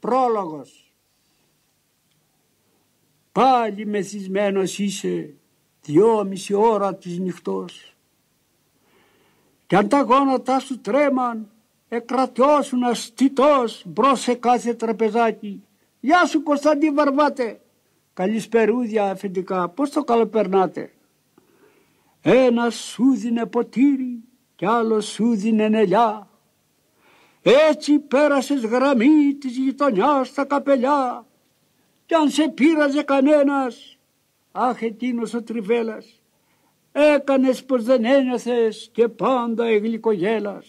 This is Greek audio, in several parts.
Πρόλογος. Πάλι μεθυσμένος είσαι 2,5 ώρα της νυχτός, κι αν τα γόνατά σου τρέμαν, εκρατιώσουν αστιτός μπρος σε κάθε τραπεζάκι. Γεια σου Κωνσταντή Βαρβάτε. Καλησπερούδια αφεντικά, πώς το καλοπερνάτε. Ένας σου δίνε ποτήρι κι άλλος σου δίνε νελιά. Έτσι πέρασες γραμμή της γειτονιάς στα καπελιά. Κι αν σε πείραζε κανένας, αχ εκείνος ο Τριβέλας, έκανες πως δεν ένιωθες και πάντα εγλυκογέλας.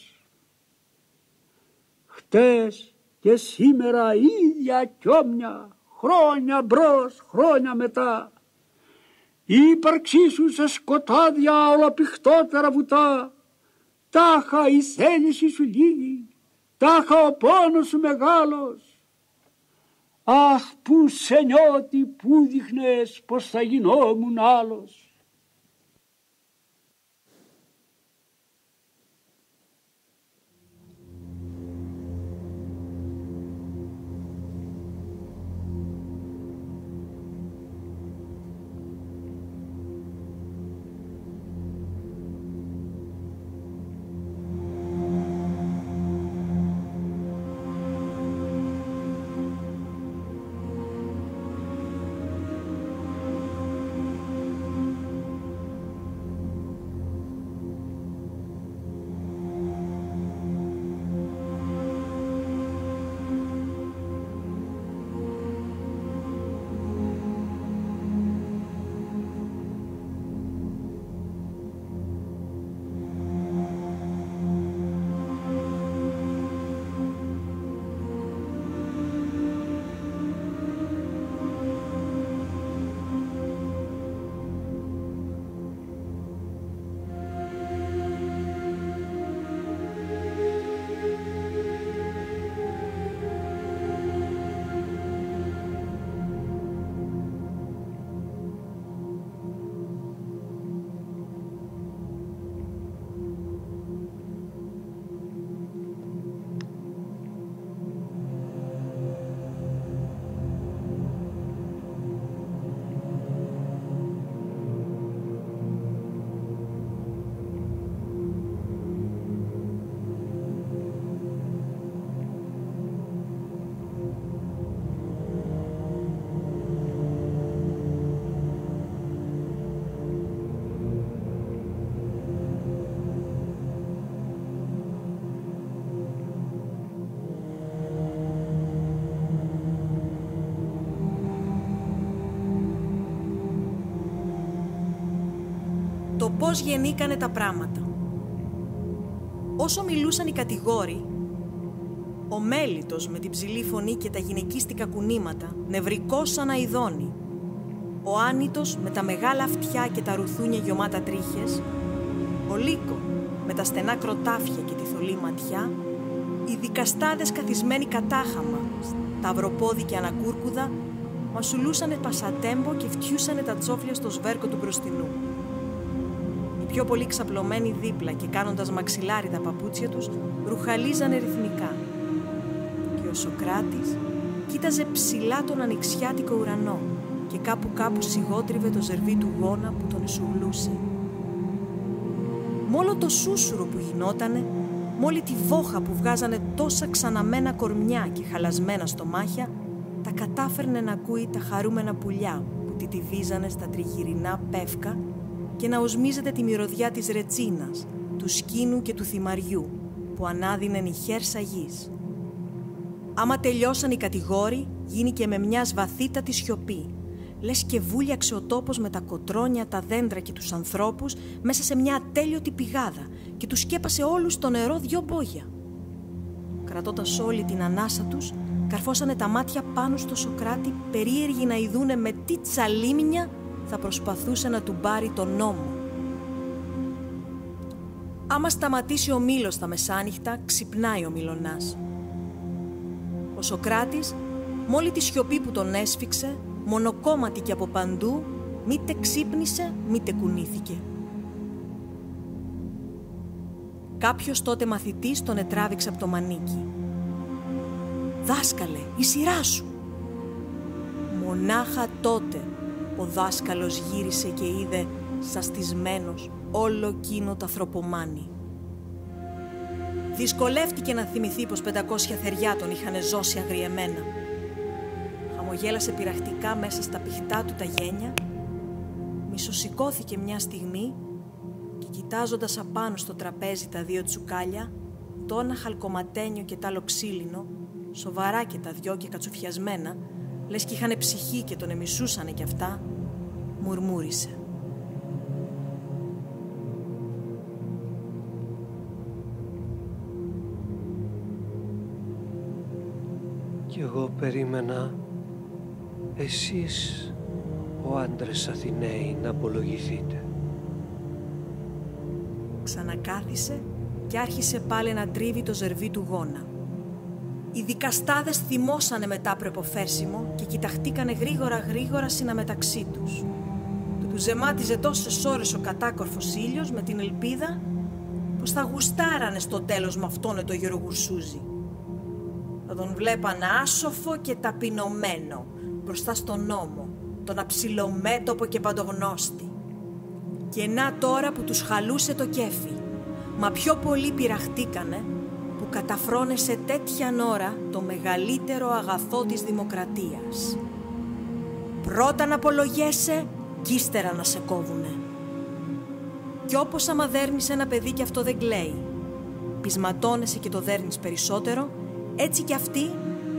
Χτες και σήμερα ίδια κι όμοια, χρόνια μπρος, χρόνια μετά. Η ύπαρξή σου σε σκοτάδια ολοπιχτότερα βουτά. Τάχα η θέληση σου λίγη, τάχα ο πόνος σου μεγάλος. Αχ, που σε νιώτη, που δείχνες πως θα γινόμουν άλλος. Το πώς γεννήκανε τα πράγματα. Όσο μιλούσαν οι κατηγόροι, ο Μέλιτος με την ψηλή φωνή και τα γυναικίστικα κουνήματα, νευρικός σαν αηδόνι, ο Άνητος με τα μεγάλα αυτιά και τα ρουθούνια γεμάτα τρίχες, ο Λύκο με τα στενά κροτάφια και τη θολή ματιά, οι δικαστάδες καθισμένοι κατάχαμα, σταυροπόδι και ανακούρκουδα, μασουλούσανε πασατέμπο και φτιούσανε τα τσόφλια στο σβέρκο του μπροστινού. Οι πιο πολύ ξαπλωμένοι δίπλα και κάνοντας μαξιλάρι τα παπούτσια τους, ρουχαλίζανε ρυθμικά. Και ο Σωκράτης κοίταζε ψηλά τον ανοιξιάτικο ουρανό και κάπου σιγότριβε το ζερβί του γόνα που τον εσουγλούσε. Μ' όλο το σούσουρο που γινότανε, μ' όλη τη βόχα που βγάζανε τόσα ξαναμένα κορμιά και χαλασμένα στομάχια, τα κατάφερνε να ακούει τα χαρούμενα πουλιά που τιτιβίζανε στα τριγυρινά πεύκα και να οσμίζεται τη μυρωδιά της ρετσίνας, του σκήνου και του θυμαριού που ανάδυνεν η χέρσα γης. Άμα τελειώσαν οι κατηγόροι, γίνηκε με μιας βαθύτατη σιωπή, λες και βούλιαξε ο τόπος με τα κοτρόνια, τα δέντρα και τους ανθρώπους μέσα σε μια ατέλειωτη πηγάδα και τους σκέπασε όλους στο νερό 2 μπόγια. Κρατώντας όλη την ανάσα τους, καρφώσανε τα μάτια πάνω στο Σωκράτη, περίεργοι να ειδούνε με τι τσαλίμινια θα προσπαθούσε να του πάρει τον νόμο. Άμα σταματήσει ο Μήλος τα μεσάνυχτα, ξυπνάει ο Μιλωνάς. Ο Σωκράτης, μόλι τη σιωπή που τον έσφιξε, μονοκόμματη και από παντού, μήτε ξύπνησε, μήτε κουνήθηκε. Κάποιος τότε μαθητής τον ετράβηξε από το μανίκι. «Δάσκαλε, η σειρά σου». Μονάχα τότε ο δάσκαλος γύρισε και είδε σαστισμένος όλο εκείνο το ανθρωπομάνι. Δυσκολεύτηκε να θυμηθεί πως 500 θεριά τον είχαν ζώσει αγριεμένα. Χαμογέλασε πειραχτικά μέσα στα πηχτά του τα γένια, μισοσηκώθηκε μια στιγμή και κοιτάζοντας απάνω στο τραπέζι τα δύο τσουκάλια, το ένα χαλκοματένιο και τ' άλλο ξύλινο, σοβαρά και τα δυο και κατσουφιασμένα, λες κι είχανε ψυχή και τον εμισούσανε κι αυτά, μουρμούρισε. Κι εγώ περίμενα εσείς, ο άντρες Αθηναίοι, να απολογηθείτε. Ξανακάθισε και άρχισε πάλι να τρίβει το ζερβί του γόνα. Οι δικαστάδες θυμώσανε μετά προποφέρσιμο και κοιταχτήκανε γρήγορα συναμεταξύ τους. Του ζεμάτιζε τόσες ώρες ο κατάκορφος ήλιος με την ελπίδα πως θα γουστάρανε στο τέλος με αυτόν το γερογουρσούζι. Θα τον βλέπανε άσοφο και ταπεινωμένο μπροστά στον νόμο, τον αψιλομέτωπο και παντογνώστη. Και να τώρα που τους χαλούσε το κέφι, μα πιο πολύ πειραχτήκανε που καταφρόνεσε τέτοιαν ώρα το μεγαλύτερο αγαθό της δημοκρατίας. Πρώτα να απολογέσαι κι ύστερα να σε κόβουνε. Κι όπως άμα δέρνεις ένα παιδί κι αυτό δεν κλαίει, πεισματώνεσαι και το δέρνεις περισσότερο, έτσι κι αυτοί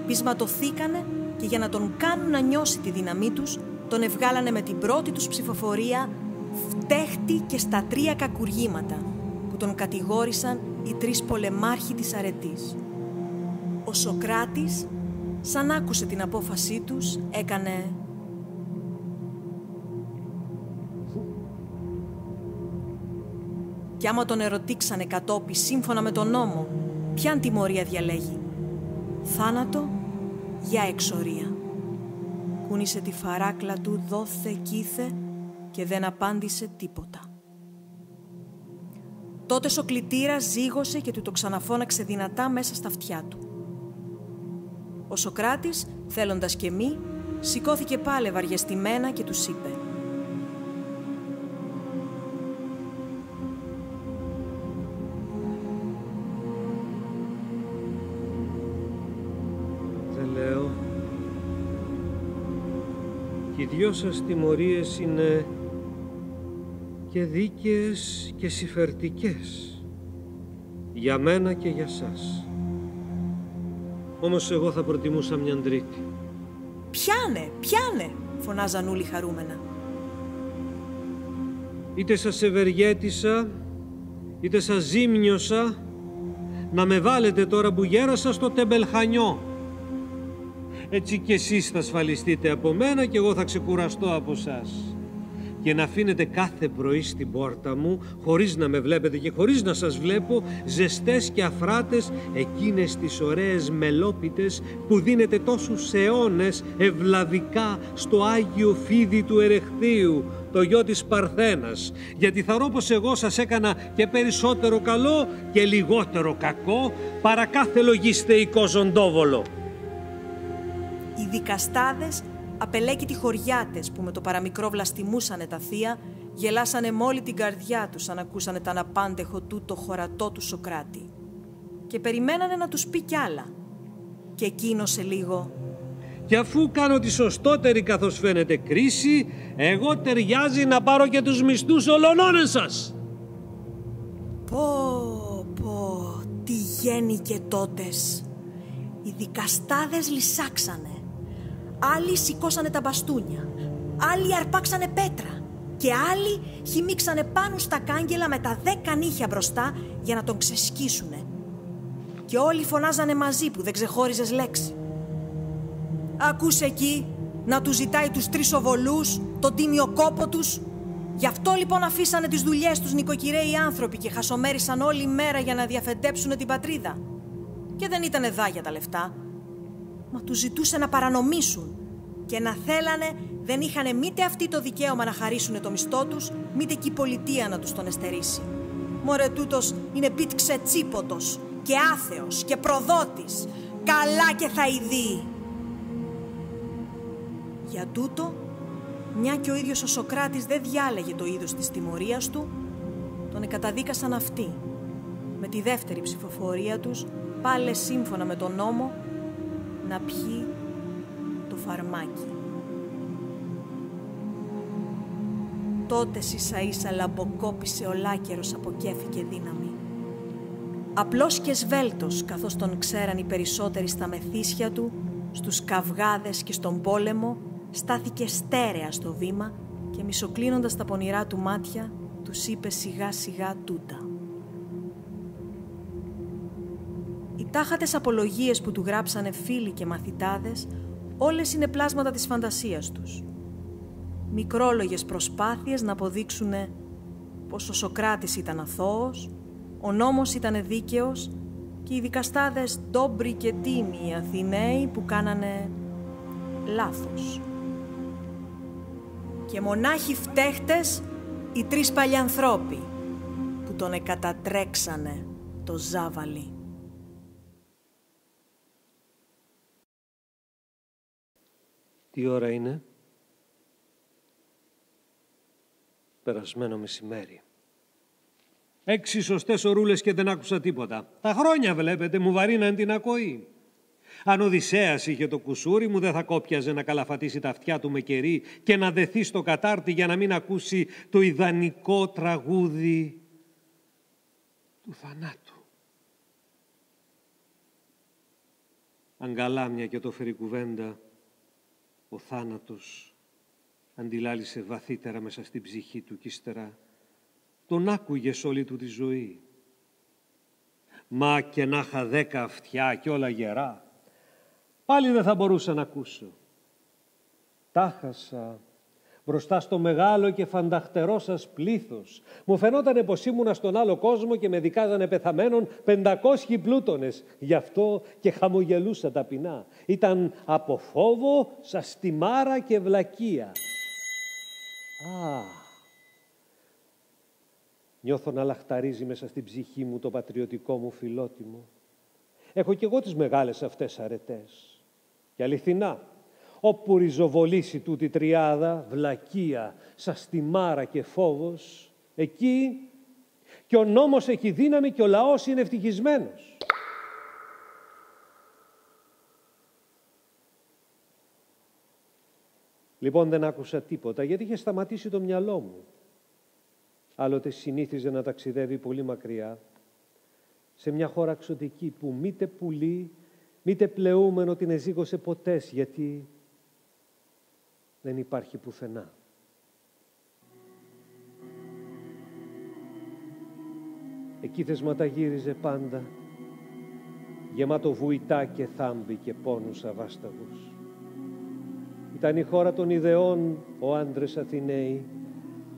πεισματωθήκανε και για να τον κάνουν να νιώσει τη δύναμή τους, τον ευγάλανε με την πρώτη τους ψηφοφορία φτέχτη και στα 3 κακουργήματα που τον κατηγόρησαν οι 3 πολεμάρχοι της αρετής. Ο Σωκράτης, σαν άκουσε την απόφασή τους, έκανε κι άμα τον ερωτήξανε κατόπι σύμφωνα με τον νόμο, ποιαν τιμωρία διαλέγει, θάνατο για εξορία. Κούνησε τη φαράκλα του δόθε κήθε και δεν απάντησε τίποτα. Τότε ο κλητήρας ζήγωσε και του το ξαναφώναξε δυνατά μέσα στα αυτιά του. Ο Σωκράτης, θέλοντας και μη, σηκώθηκε πάλι βαριεστημένα και τους είπε: Δεν λέω. Και οι δυο σας τιμωρίες είναι και δίκαιες και συμφερτικές για μένα και για σας. Όμως εγώ θα προτιμούσα μιαν τρίτη. Πιάνε, φωνάζαν όλοι χαρούμενα. Είτε σας ευεργέτησα, είτε σας ζήμνιωσα, να με βάλετε τώρα που γέρασα στο τεμπελχανιό. Έτσι κι εσείς θα ασφαλιστείτε από μένα και εγώ θα ξεκουραστώ από σας. Και να αφήνετε κάθε πρωί στην πόρτα μου, χωρίς να με βλέπετε και χωρίς να σας βλέπω, ζεστές και αφράτες εκείνες τις ωραίες μελόπιτες που δίνετε τόσους αιώνες ευλαβικά στο Άγιο Φίδι του Ερεχθείου, το γιο της Παρθένας, γιατί θαρώ πως εγώ σας έκανα και περισσότερο καλό και λιγότερο κακό παρά κάθε λογιστεϊκό ζωντόβολο. Οι δικαστάδες, απελέκητοι χωριάτες που με το παραμικρό βλαστημούσανε τα θεία, γελάσανε με όλη την καρδιά τους αν ακούσανε τα αναπάντεχο τούτο χωρατό του Σωκράτη. Και περιμένανε να τους πει κι άλλα. Και εκείνος σε λίγο: Και αφού κάνω τη σωστότερη καθώς φαίνεται κρίση, εγώ ταιριάζει να πάρω και τους μισθούς ολονών σας. Πω, τι γέννηκε τότες. Οι δικαστάδες λυσάξανε. Άλλοι σηκώσανε τα μπαστούνια, άλλοι αρπάξανε πέτρα και άλλοι χυμίξανε πάνω στα κάγκελα με τα 10 νύχια μπροστά για να τον ξεσκίσουνε. Και όλοι φωνάζανε μαζί που δεν ξεχώριζες λέξη. Ακούς εκεί να του ζητάει τους 3 οβολούς, τον τίμιο κόπο τους. Γι' αυτό λοιπόν αφήσανε τις δουλειές τους νοικοκυρέοι άνθρωποι και χασομέρισαν όλη μέρα για να διαφεντέψουνε την πατρίδα. Και δεν ήτανε δάγια τα λεφτά. Μα τους ζητούσε να παρανομήσουν και να θέλανε δεν είχανε μήτε αυτοί το δικαίωμα να χαρίσουνε το μισθό τους, μήτε και η πολιτεία να τους τον εστερήσει. Μωρέ τούτος είναι πίτξε τσίποτος και άθεος και προδότης καλά και θα ειδεί. Για τούτο, μια και ο ίδιος ο Σωκράτης δεν διάλεγε το είδος της τιμωρίας του, τον εκαταδίκασαν αυτοί, με τη δεύτερη ψηφοφορία τους, πάλι σύμφωνα με τον νόμο, να πιει το φαρμάκι. Τότε ίσα-ίσα λαμποκόπησε ολάκερος από κέφι και δύναμη. Απλός και σβέλτος, καθώς τον ξέραν οι περισσότεροι στα μεθύσια του, στους καυγάδες και στον πόλεμο, στάθηκε στέρεα στο βήμα και μισοκλίνοντας τα πονηρά του μάτια, τους είπε σιγά-σιγά τούτα. Οι τάχατες απολογίες που του γράψανε φίλοι και μαθητάδες, όλες είναι πλάσματα της φαντασίας τους. Μικρόλογες προσπάθειες να αποδείξουνε πως ο Σωκράτης ήταν αθώος, ο νόμος ήταν δίκαιος και οι δικαστάδες ντόμπροι και τίμοι Αθηναίοι που κάνανε λάθος. Και μονάχοι φταίχτες οι τρεις παλιανθρώποι που τον εκατατρέξανε το ζάβαλι. Τι ώρα είναι? Περασμένο μεσημέρι. 6 σωστές ωρούλες και δεν άκουσα τίποτα. Τα χρόνια βλέπετε μου βαρύναν την ακοή. Αν ο Οδυσσέας είχε το κουσούρι μου δεν θα κόπιαζε να καλαφατίσει τα αυτιά του με κερί και να δεθεί στο κατάρτι για να μην ακούσει το ιδανικό τραγούδι του θανάτου. Αγκαλάμια και το φέρει κουβέντα, ο θάνατος αντιλάλησε βαθύτερα μέσα στην ψυχή του κι ύστερα τον άκουγες όλη του τη ζωή. Μα και να είχα 10 αυτιά και όλα γερά, πάλι δεν θα μπορούσα να ακούσω. Τα χάσα μπροστά στο μεγάλο και φανταχτερό σας πλήθος. Μου φαινότανε πως ήμουνα στον άλλο κόσμο και με δικάζανε πεθαμένον 500 πλούτονες. Γι' αυτό και χαμογελούσα ταπεινά. Ήταν από φόβο, σαστιμάρα και βλακεία. Νιώθω να λαχταρίζει μέσα στην ψυχή μου το πατριωτικό μου φιλότιμο. Έχω κι εγώ τις μεγάλες αυτές αρετές. Και αληθινά, όπου ριζοβολήσει τούτη τριάδα, βλακεία, σαστιμάρα και φόβος, εκεί και ο νόμος έχει δύναμη και ο λαός είναι ευτυχισμένος. Λοιπόν, δεν άκουσα τίποτα, γιατί είχε σταματήσει το μυαλό μου. Άλλοτε συνήθιζε να ταξιδεύει πολύ μακριά, σε μια χώρα εξωτική που μήτε πουλί, μήτε πλεούμενο την εζήγωσε ποτέ, γιατί δεν υπάρχει πουθενά. Εκεί θεσματαγύριζε πάντα, γεμάτο βουητά και θάμπη και πόνους αβάσταγους. Ήταν η χώρα των ιδεών, ο άντρες Αθηναίοι,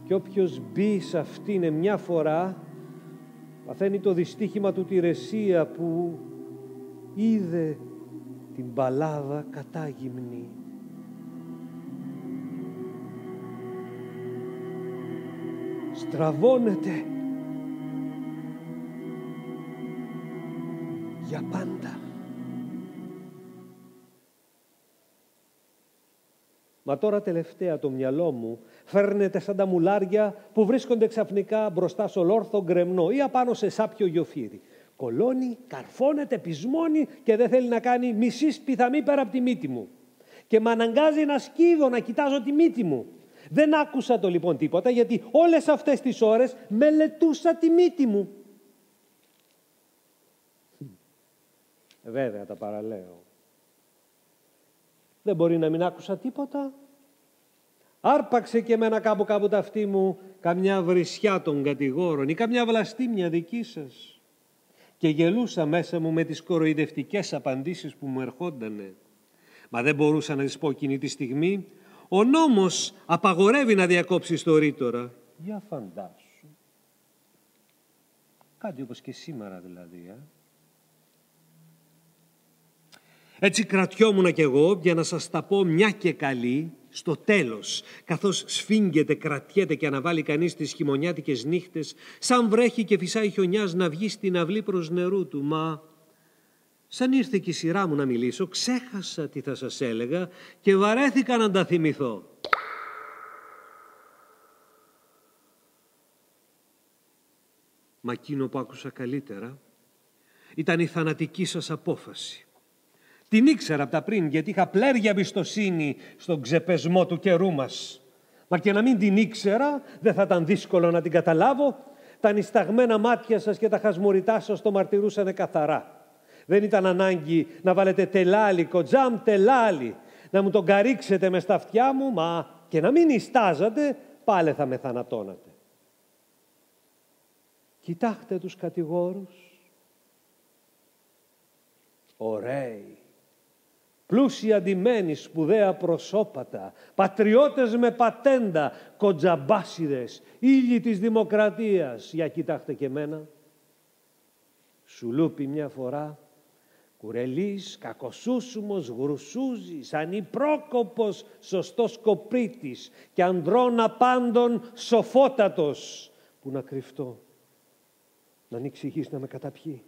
και όποιος μπει σε αυτήν μια φορά, παθαίνει το δυστύχημα του Τηρεσία που είδε την Παλάδα κατάγυμνη. Στραβώνεται για πάντα. Μα τώρα τελευταία το μυαλό μου φέρνεται σαν τα μουλάρια που βρίσκονται ξαφνικά μπροστά σε ολόρθο γκρεμνό ή απάνω σε σάπιο γιοφύρι. Κολώνει, καρφώνεται, πεισμώνει και δεν θέλει να κάνει μισή σπιθαμή πέρα από τη μύτη μου. Και με αναγκάζει να σκύβω, να κοιτάζω τη μύτη μου. Δεν άκουσα το λοιπόν τίποτα, γιατί όλες αυτές τις ώρες μελετούσα τη μύτη μου. Βέβαια τα παραλέω. Δεν μπορεί να μην άκουσα τίποτα. Άρπαξε και εμένα κάπου τα αυτή μου καμιά βρισιά των κατηγόρων ή καμιά βλαστήμια δική σας. Και γελούσα μέσα μου με τις κοροϊδευτικές απαντήσεις που μου ερχόντανε. Μα δεν μπορούσα να τις πω εκείνη τη στιγμή. Ο νόμος απαγορεύει να διακόψεις το ρήτορα. Για φαντάσου. Κάτι όπως και σήμερα δηλαδή. Έτσι κρατιόμουνα κι εγώ για να σας τα πω μια και καλή στο τέλος, καθώς σφίγγεται, κρατιέται και αναβάλει κανείς τις χειμωνιάτικες νύχτες, σαν βρέχει και φυσάει χιονιάς να βγει στην αυλή προς νερού του. Μα Σαν ήρθε και η σειρά μου να μιλήσω, ξέχασα τι θα σας έλεγα και βαρέθηκα να τα θυμηθώ. Μα εκείνο που άκουσα καλύτερα ήταν η θανατική σας απόφαση. Την ήξερα από τα πριν, γιατί είχα πλέρια εμπιστοσύνη στον ξεπεσμό του καιρού μας. Μα και να μην την ήξερα, δεν θα ήταν δύσκολο να την καταλάβω. Τα νησταγμένα μάτια σας και τα χασμουριτά σας το μαρτυρούσανε καθαρά. Δεν ήταν ανάγκη να βάλετε τελάλι, κοτζάμ τελάλι, να μου τον καρύξετε μες στα αυτιά μου, μα και να μην νηστάζατε, πάλι θα με θανατώνατε. Κοιτάξτε τους κατηγόρους. Ωραίοι, πλούσια ντυμένοι, σπουδαία προσώπατα, πατριώτες με πατέντα, κοντζαμπάσιδες, ήλιοι της δημοκρατίας. Για κοιτάξτε και εμένα. Σουλούπι μια φορά, κουρελής, κακοσούσουμος, γρουσούζης, ανυπρόκοπος, σωστός κοπρίτης και ανδρών απάντων σοφότατος. Πού να κρυφτώ, να ανοιξηγείς να με καταπιεί.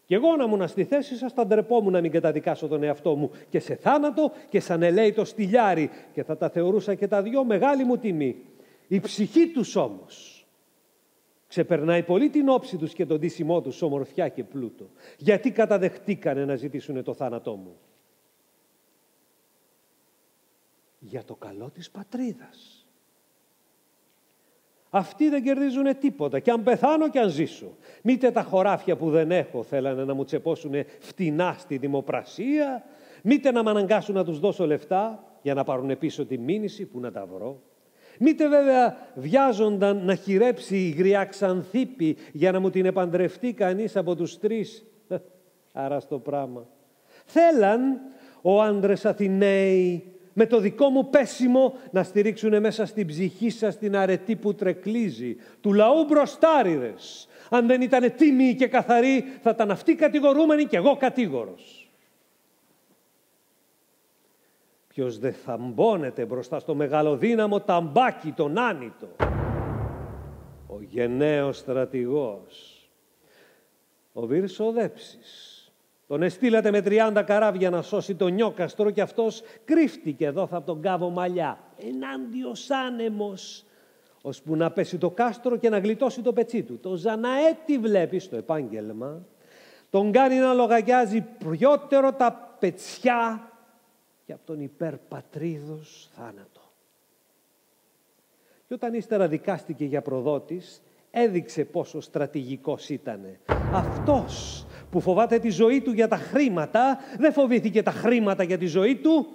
Κι εγώ να ήμουν στη θέση σας, θα ντρεπόμουν να μην καταδικάσω τον εαυτό μου και σε θάνατο και σαν ελέητο στυλιάρι, και θα τα θεωρούσα και τα δυο μεγάλη μου τιμή. Η ψυχή τους όμως ξεπερνάει πολύ την όψη τους και τον ντύσιμό τους, ομορφιά και πλούτο. Γιατί καταδεχτήκανε να ζητήσουν το θάνατό μου? Για το καλό της πατρίδας. Αυτοί δεν κερδίζουν τίποτα, και αν πεθάνω και αν ζήσω. Μήτε τα χωράφια που δεν έχω θέλανε να μου τσεπώσουν φτηνά στη δημοπρασία, μήτε να με αναγκάσουν να τους δώσω λεφτά για να πάρουν πίσω τη μήνυση, που να τα βρω. Μήτε βέβαια βιάζονταν να χειρέψει η γριά Ξανθήπη για να μου την επαντρευτεί κανείς από τους τρεις. Άρα στο πράγμα. Θέλαν ο άντρες Αθηναίοι με το δικό μου πέσιμο να στηρίξουν μέσα στην ψυχή σας την αρετή που τρεκλίζει, του λαού μπροστάριδες. Αν δεν ήταν τίμιοι και καθαροί, θα ήταν αυτοί κατηγορούμενοι και εγώ κατήγορος. Ποιος δεν θαμπώνεται μπροστά στο μεγαλοδύναμο ταμπάκι τον άνητο? Ο γενναίος στρατηγός, ο Βυρσοδέψης. Τον εστήλατε με 30 καράβια να σώσει τον Νιόκαστρο και αυτός κρύφτηκε εδώ από τον κάβο Μαλλιά. Ενάντιος άνεμος, ώσπου να πέσει το κάστρο και να γλιτώσει το πετσί του. Το Ζαναέτη βλέπει στο επάγγελμα, τον κάνει να λογαριάζει πιότερο τα πετσιά και από τον υπερπατρίδος θάνατο. Και όταν ύστερα δικάστηκε για προδότης, έδειξε πόσο στρατηγικός ήτανε. Αυτός που φοβάται τη ζωή του για τα χρήματα, δεν φοβήθηκε τα χρήματα για τη ζωή του.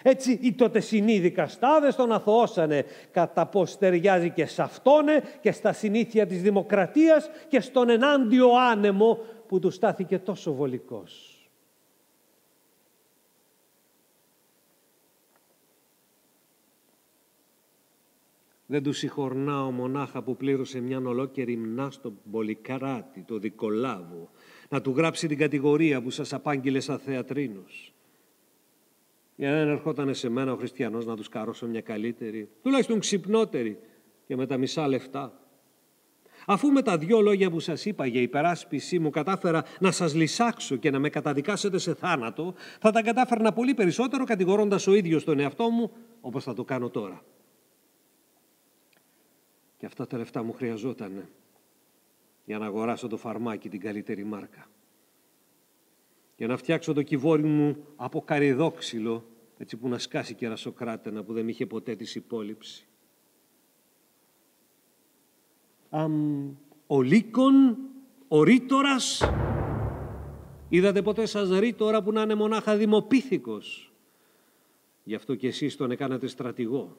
Έτσι οι τοτεσινοί δικαστάδες τον αθωώσανε, κατά πως ταιριάζει και σε αυτόνε και στα συνήθεια της δημοκρατίας και στον ενάντιο άνεμο που του στάθηκε τόσο βολικός. Δεν του συγχωρνάω μονάχα που πλήρωσε μιαν ολόκαιρη μνά στον Πολυκράτη, το Δικολάβο, να του γράψει την κατηγορία που σας απάγγειλε σαν θεατρίνος. Για δεν ερχότανε σε μένα ο χριστιανός να τους καρώσω μια καλύτερη, τουλάχιστον ξυπνότερη και με τα μισά λεφτά. Αφού με τα δυο λόγια που σας είπα για υπεράσπιση μου κατάφερα να σας λυσάξω και να με καταδικάσετε σε θάνατο, θα τα κατάφερνα πολύ περισσότερο κατηγορώντας ο ίδιος τον εαυτό μου, όπως θα το κάνω τώρα. Και αυτά τα λεφτά μου χρειαζότανε για να αγοράσω το φαρμάκι την καλύτερη μάρκα. Για να φτιάξω το κυβόρι μου από καρυδόξυλο, έτσι που να σκάσει κερασοκράτενα που δεν είχε ποτέ της υπόλοιψη. Ο Λύκον, ο Ρήτορας. Είδατε ποτέ σας Ρήτορα που να είναι μονάχα δημοπίθηκος? Γι' αυτό και εσείς τον έκανατε στρατηγό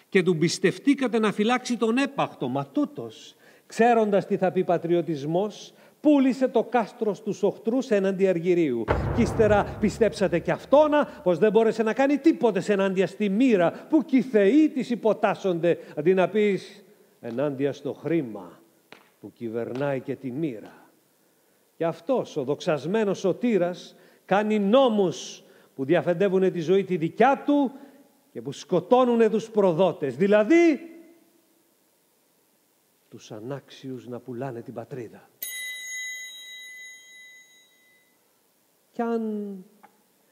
και του πιστευτήκατε να φυλάξει τον έπαχτο. Μα τούτος, ξέροντας τι θα πει πατριωτισμός, πούλησε το κάστρο στους οχτρούς εναντί Αργυρίου. Κι ύστερα πιστέψατε κι αυτόνα πως δεν μπόρεσε να κάνει τίποτε ενάντια στη μοίρα που κι οι θεοί της υποτάσσονται, αντί να πεις ενάντια στο χρήμα που κυβερνάει και τη μοίρα. Και αυτός ο δοξασμένος σωτήρας κάνει νόμους που διαφεντεύουν τη ζωή τη δικιά του και που σκοτώνουν τους προδότες, δηλαδή τους ανάξιους να πουλάνε την πατρίδα. Κι αν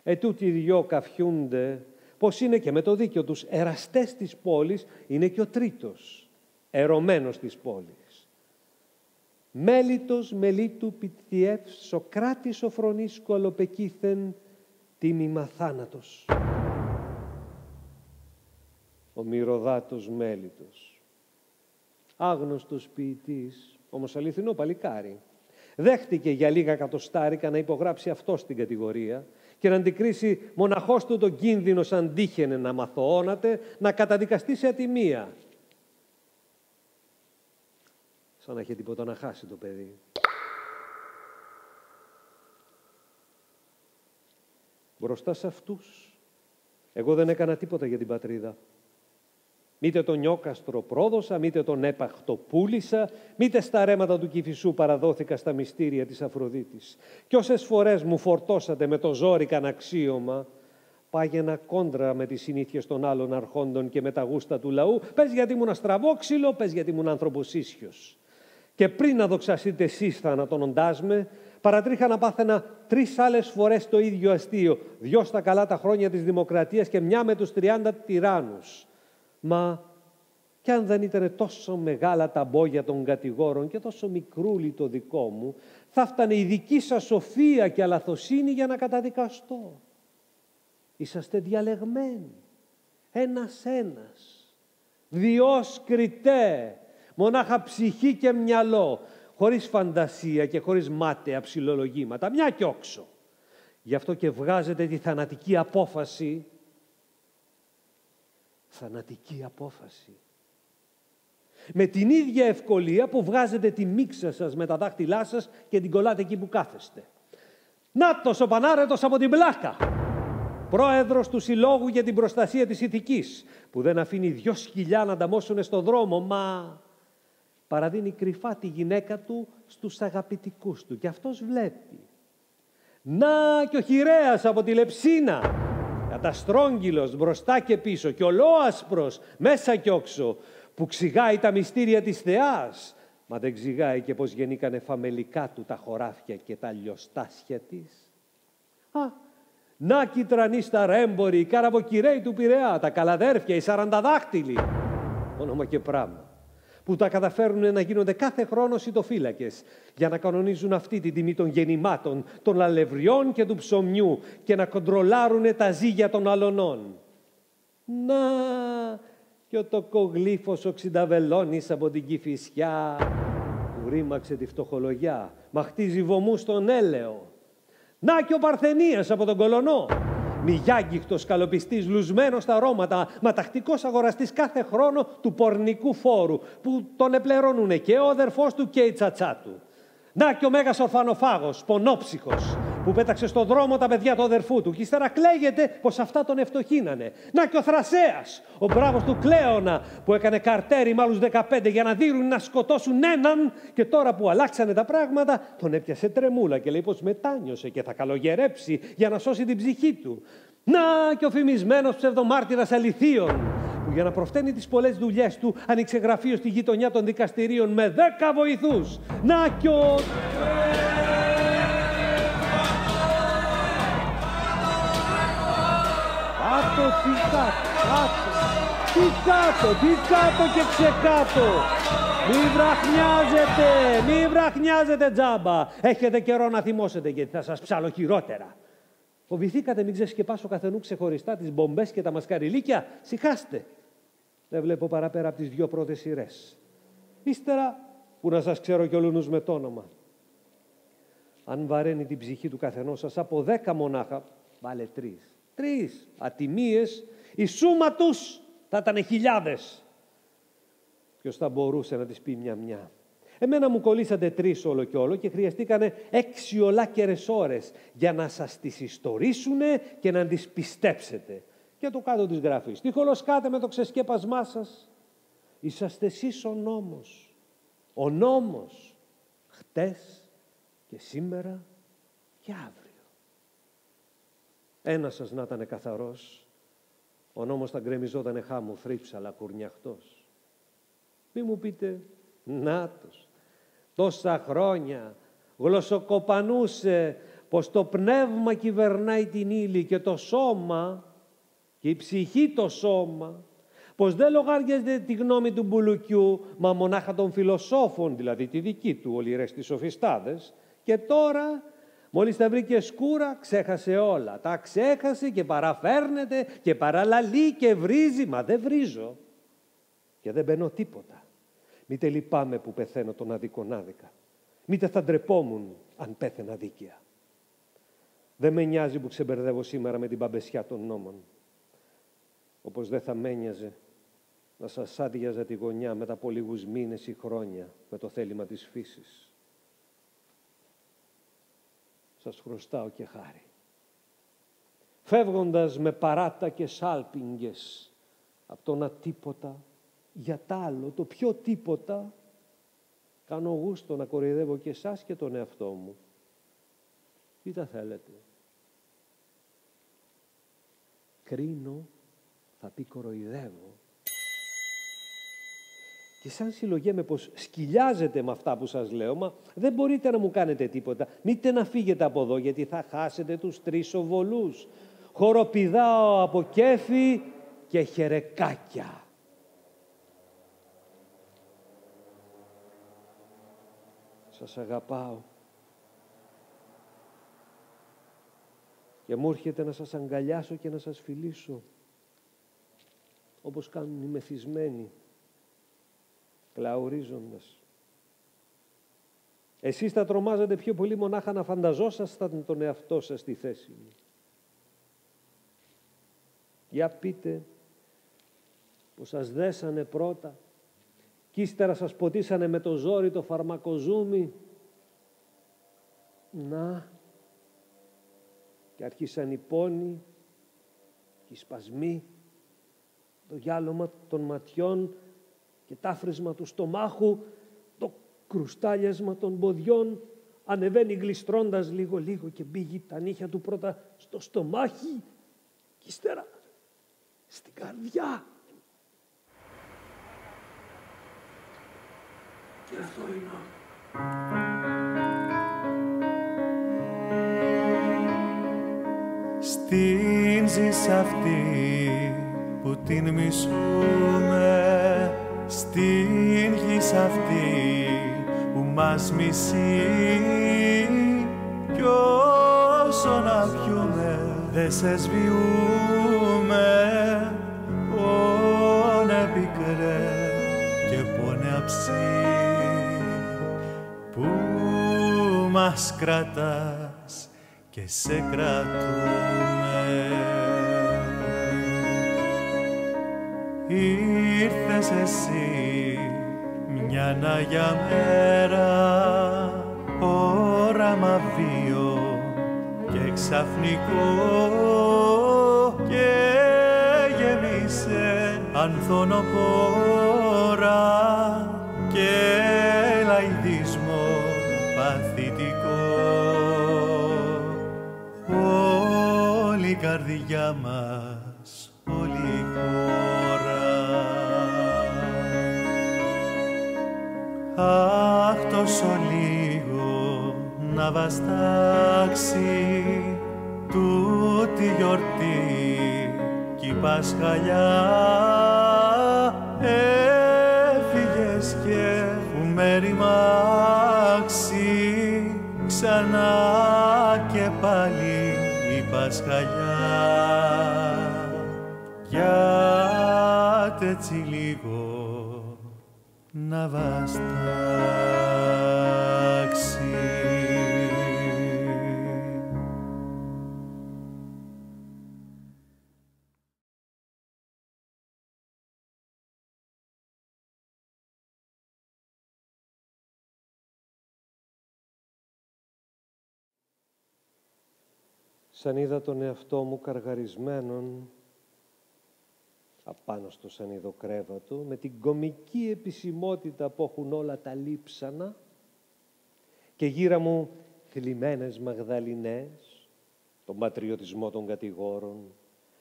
ετούτοι δυο καφιούνται, πως είναι και με το δίκιο τους εραστές της πόλης, είναι και ο τρίτος, ερωμένος της πόλης. Μέλιτος μελίτου πιτιεύ, Σοκράτης ο φρονίσκο αλοπεκήθεν, τίμημα θάνατος. Ο Μυρωδάτος Μέλιτος, άγνωστος ποιητής, όμως αληθινό παλικάρι, δέχτηκε για λίγα κατοστάρικα να υπογράψει αυτό στην κατηγορία και να αντικρίσει μοναχός του τον κίνδυνο σαν τύχαινε να μαθοώνατε, να καταδικαστεί σε ατιμία. Σαν να είχε τίποτα να χάσει το παιδί. Μπροστά σε αυτούς, εγώ δεν έκανα τίποτα για την πατρίδα. Μήτε τον Νιόκαστρο πρόδωσα, μήτε τον Έπαχτο πούλησα, μήτε στα ρέματα του Κηφισού παραδόθηκα στα μυστήρια της Αφροδίτης. Κι όσες φορές μου φορτώσατε με το ζόρι καν αξίωμα, πάγαινα κόντρα με τις συνήθειες των άλλων αρχόντων και με τα γούστα του λαού, πες γιατί ήμουν αστραβόξυλο, πες γιατί ήμουν άνθρωπος ίσιος. Και πριν να δοξαστείτε εσείς θανατώνοντάς με, παρατρίχα να πάθαινα 3 άλλες φορές το ίδιο αστείο, 2 στα καλά τα χρόνια της δημοκρατίας και μια με τους 30 τυράννους. Μα κι αν δεν ήταν τόσο μεγάλα τα μπόγια των κατηγόρων και τόσο μικρούλι το δικό μου, θα φτάνε η δική σας σοφία και αλαθοσύνη για να καταδικαστώ. Είσαστε διαλεγμένοι, ένας-ένας, διός κριτέ, μονάχα ψυχή και μυαλό, χωρίς φαντασία και χωρίς μάταια ψιλολογήματα, μια κι όξο. Γι' αυτό και βγάζετε τη θανατική απόφαση. Θανατική απόφαση. Με την ίδια ευκολία που βγάζετε τη μίξα σας με τα δάχτυλά σας και την κολλάτε εκεί που κάθεστε. Νάτος ο Πανάρετος από την πλάκα. Πρόεδρος του Συλλόγου για την Προστασία της Ηθικής, που δεν αφήνει 2 σκυλιά να ανταμώσουν στο δρόμο, μα παραδίνει κρυφά τη γυναίκα του στους αγαπητικούς του. Και αυτός βλέπει. Να και ο Χιρέας από τη Λεψίνα, καταστρόγγυλος μπροστά και πίσω και ολόασπρος μέσα κι όξω, που ξηγάει τα μυστήρια της θεάς, μα δεν ξηγάει και πως γεννήκανε φαμελικά του τα χωράφια και τα λιοστάσια της. Να κι οι τρανίστα ρέμποροι, οι καραβοκυρέοι του Πειραιά, τα καλαδέρφια, οι 40δάχτυλοι, όνομα και πράγμα, που τα καταφέρουν να γίνονται κάθε χρόνο σιτοφύλακες για να κανονίζουν αυτή την τιμή των γεννημάτων, των αλευριών και του ψωμιού και να κοντρολάρουν τα ζύγια των αλωνών. Να και ο τοκογλύφος ο Ξινταβελώνης από την Κηφισιά που ρήμαξε τη φτωχολογιά, μα χτίζει βωμού στον έλεο. Να και ο Παρθενίας από τον Κολονό, μηγιάγγιχτος καλοπιστής, λουσμένος στα αρώματα, μα τακτικός αγοραστής κάθε χρόνο του πορνικού φόρου, που τον επληρώνουν και ο αδερφός του και η τσατσά του. Να και ο μέγας ορφανοφάγος, πονόψυχος, που πέταξε στον δρόμο τα παιδιά του αδερφού του και ύστερα κλαίγεται πως αυτά τον ευτοχύνανε. Να και ο Θρασέας, ο μπράβος του Κλέωνα, που έκανε καρτέρι με άλλους 15 για να δίνουν να σκοτώσουν έναν, και τώρα που αλλάξανε τα πράγματα τον έπιασε τρεμούλα και λέει πως μετάνιωσε και θα καλογερέψει για να σώσει την ψυχή του. Να και ο φημισμένος ψευδομάρτυρας Αληθείων, που για να προφταίνει τις πολλές δουλειές του άνοιξε γραφείο στη γειτονιά των δικαστηρίων με 10 βοηθούς. Να και ο... Τι κάτω και ξεκάτω. Μη βραχνιάζετε τζάμπα. Έχετε καιρό να θυμώσετε γιατί θα σας ψάλω χειρότερα. Φοβηθήκατε μην ξεσκεπάσω καθενού ξεχωριστά τις μπομπές και τα μασκαριλίκια. Συχάστε. Δεν βλέπω παραπέρα από τις 2 πρώτες σειρές. Ύστερα που να σας ξέρω κι ολούνους με το όνομα. Αν βαραίνει την ψυχή του καθενός σας από 10 μονάχα, βάλε 3. 3 ατιμίες, η σούμα τους θα ήταν χιλιάδες. Ποιος θα μπορούσε να τις πει μια-μια. Εμένα μου κολλήσατε 3 όλο και όλο και χρειαστήκανε 6 ολάκερες ώρες για να σας τις ιστορίσουνε και να τις πιστέψετε. Και το κάτω της γραφής. Τι χολοσκάτε με το ξεσκέπασμά σας. Είσαστε εσείς ο νόμος. Ο νόμος. Χτες και σήμερα και αύριο. Ένας σας να ήταν καθαρός, ο νόμος θα γκρεμιζότανε χάμου, θρύψαλα, κουρνιαχτός. Μη μου πείτε, νάτος, τόσα χρόνια γλωσσοκοπανούσε πως το πνεύμα κυβερνάει την ύλη και το σώμα και η ψυχή το σώμα, πως δεν λογάριαζε τη γνώμη του Μπουλουκιού, μα μονάχα των φιλοσόφων, δηλαδή τη δική του, ολιρές τις σοφιστάδες, και τώρα, μόλις τα βρήκε σκούρα, ξέχασε όλα. Τα ξέχασε και παραφέρνεται και παραλαλεί και βρίζει, μα δεν βρίζω και δεν μπαίνω τίποτα. Μήτε λυπάμαι που πεθαίνω τον αδίκον άδικα. Μήτε θα ντρεπόμουν αν πέθαινα δίκαια. Δεν με νοιάζει που ξεμπερδεύω σήμερα με την παμπεσιά των νόμων. Όπως δεν θα με νοιάζε να σας άδειαζα τη γωνιά μετά από λίγους μήνες ή χρόνια με το θέλημα της φύσης. Σας χρωστάω και χάρη. Φεύγοντας με παράτα και σάλπιγγες από το να τίποτα για τ' άλλο, το πιο τίποτα, κάνω γούστο να κοροϊδεύω και εσάς και τον εαυτό μου. Τι τα θέλετε. Κρίνω, θα πει κοροϊδεύω. Και σαν συλλογέμαι πως σκυλιάζετε με αυτά που σας λέω, μα δεν μπορείτε να μου κάνετε τίποτα. Μήτε να φύγετε από εδώ, γιατί θα χάσετε τους 3 οβολούς. Χοροπηδάω από κέφι και χερεκάκια. Σας αγαπάω. Και μου έρχεται να σας αγκαλιάσω και να σας φιλήσω, όπως κάνουν οι μεθυσμένοι, κλαουρίζοντας. Εσείς θα τρομάζατε πιο πολύ μονάχα να φανταζόσασταν τον εαυτό σας στη θέση μου. Για πείτε που σας δέσανε πρώτα κι ύστερα σας ποτίσανε με το ζόρι το φαρμακοζούμι. Να, και άρχισαν οι πόνοι και οι σπασμοί, το γυάλωμα των ματιών και τάφρισμα του στομάχου, το κρουστάλιασμα των ποδιών, ανεβαίνει γλιστρώντας λίγο-λίγο και μπήγει τα νύχια του πρώτα στο στομάχι και ύστερα στην καρδιά. Και αυτό είναι. Στην ζήση αυτή που την μισούμε, στην γη αυτή που μας μισεί, κι όσο να πιούμε δε σε σβιούμε, πόνε πικρέ και πόνε αψί, που μας κρατάς και σε κρατούμε. Ήρθες εσύ μια για μέρα, όραμα βίο και ξαφνικό, και γέμισε ανθονοπόρα και λαϊδισμό παθητικό. Όλη η καρδιά μας, όλη η χώρα. Αχ, τόσο λίγο να βαστάξει τούτη γιορτή κι η Πασχαλιά. Έφυγες και που με ρημάξει ξανά και πάλι η Πασχαλιά. Κι έτσι λίγο να βαστάξει. Σαν είδα τον εαυτό μου καργαρισμένον απάνω στο σανιδοκρέβατο, με την κομική επισημότητα που έχουν όλα τα λείψανα, και γύρα μου θλιμμένες Μαγδαληνές, τον πατριωτισμό των κατηγόρων,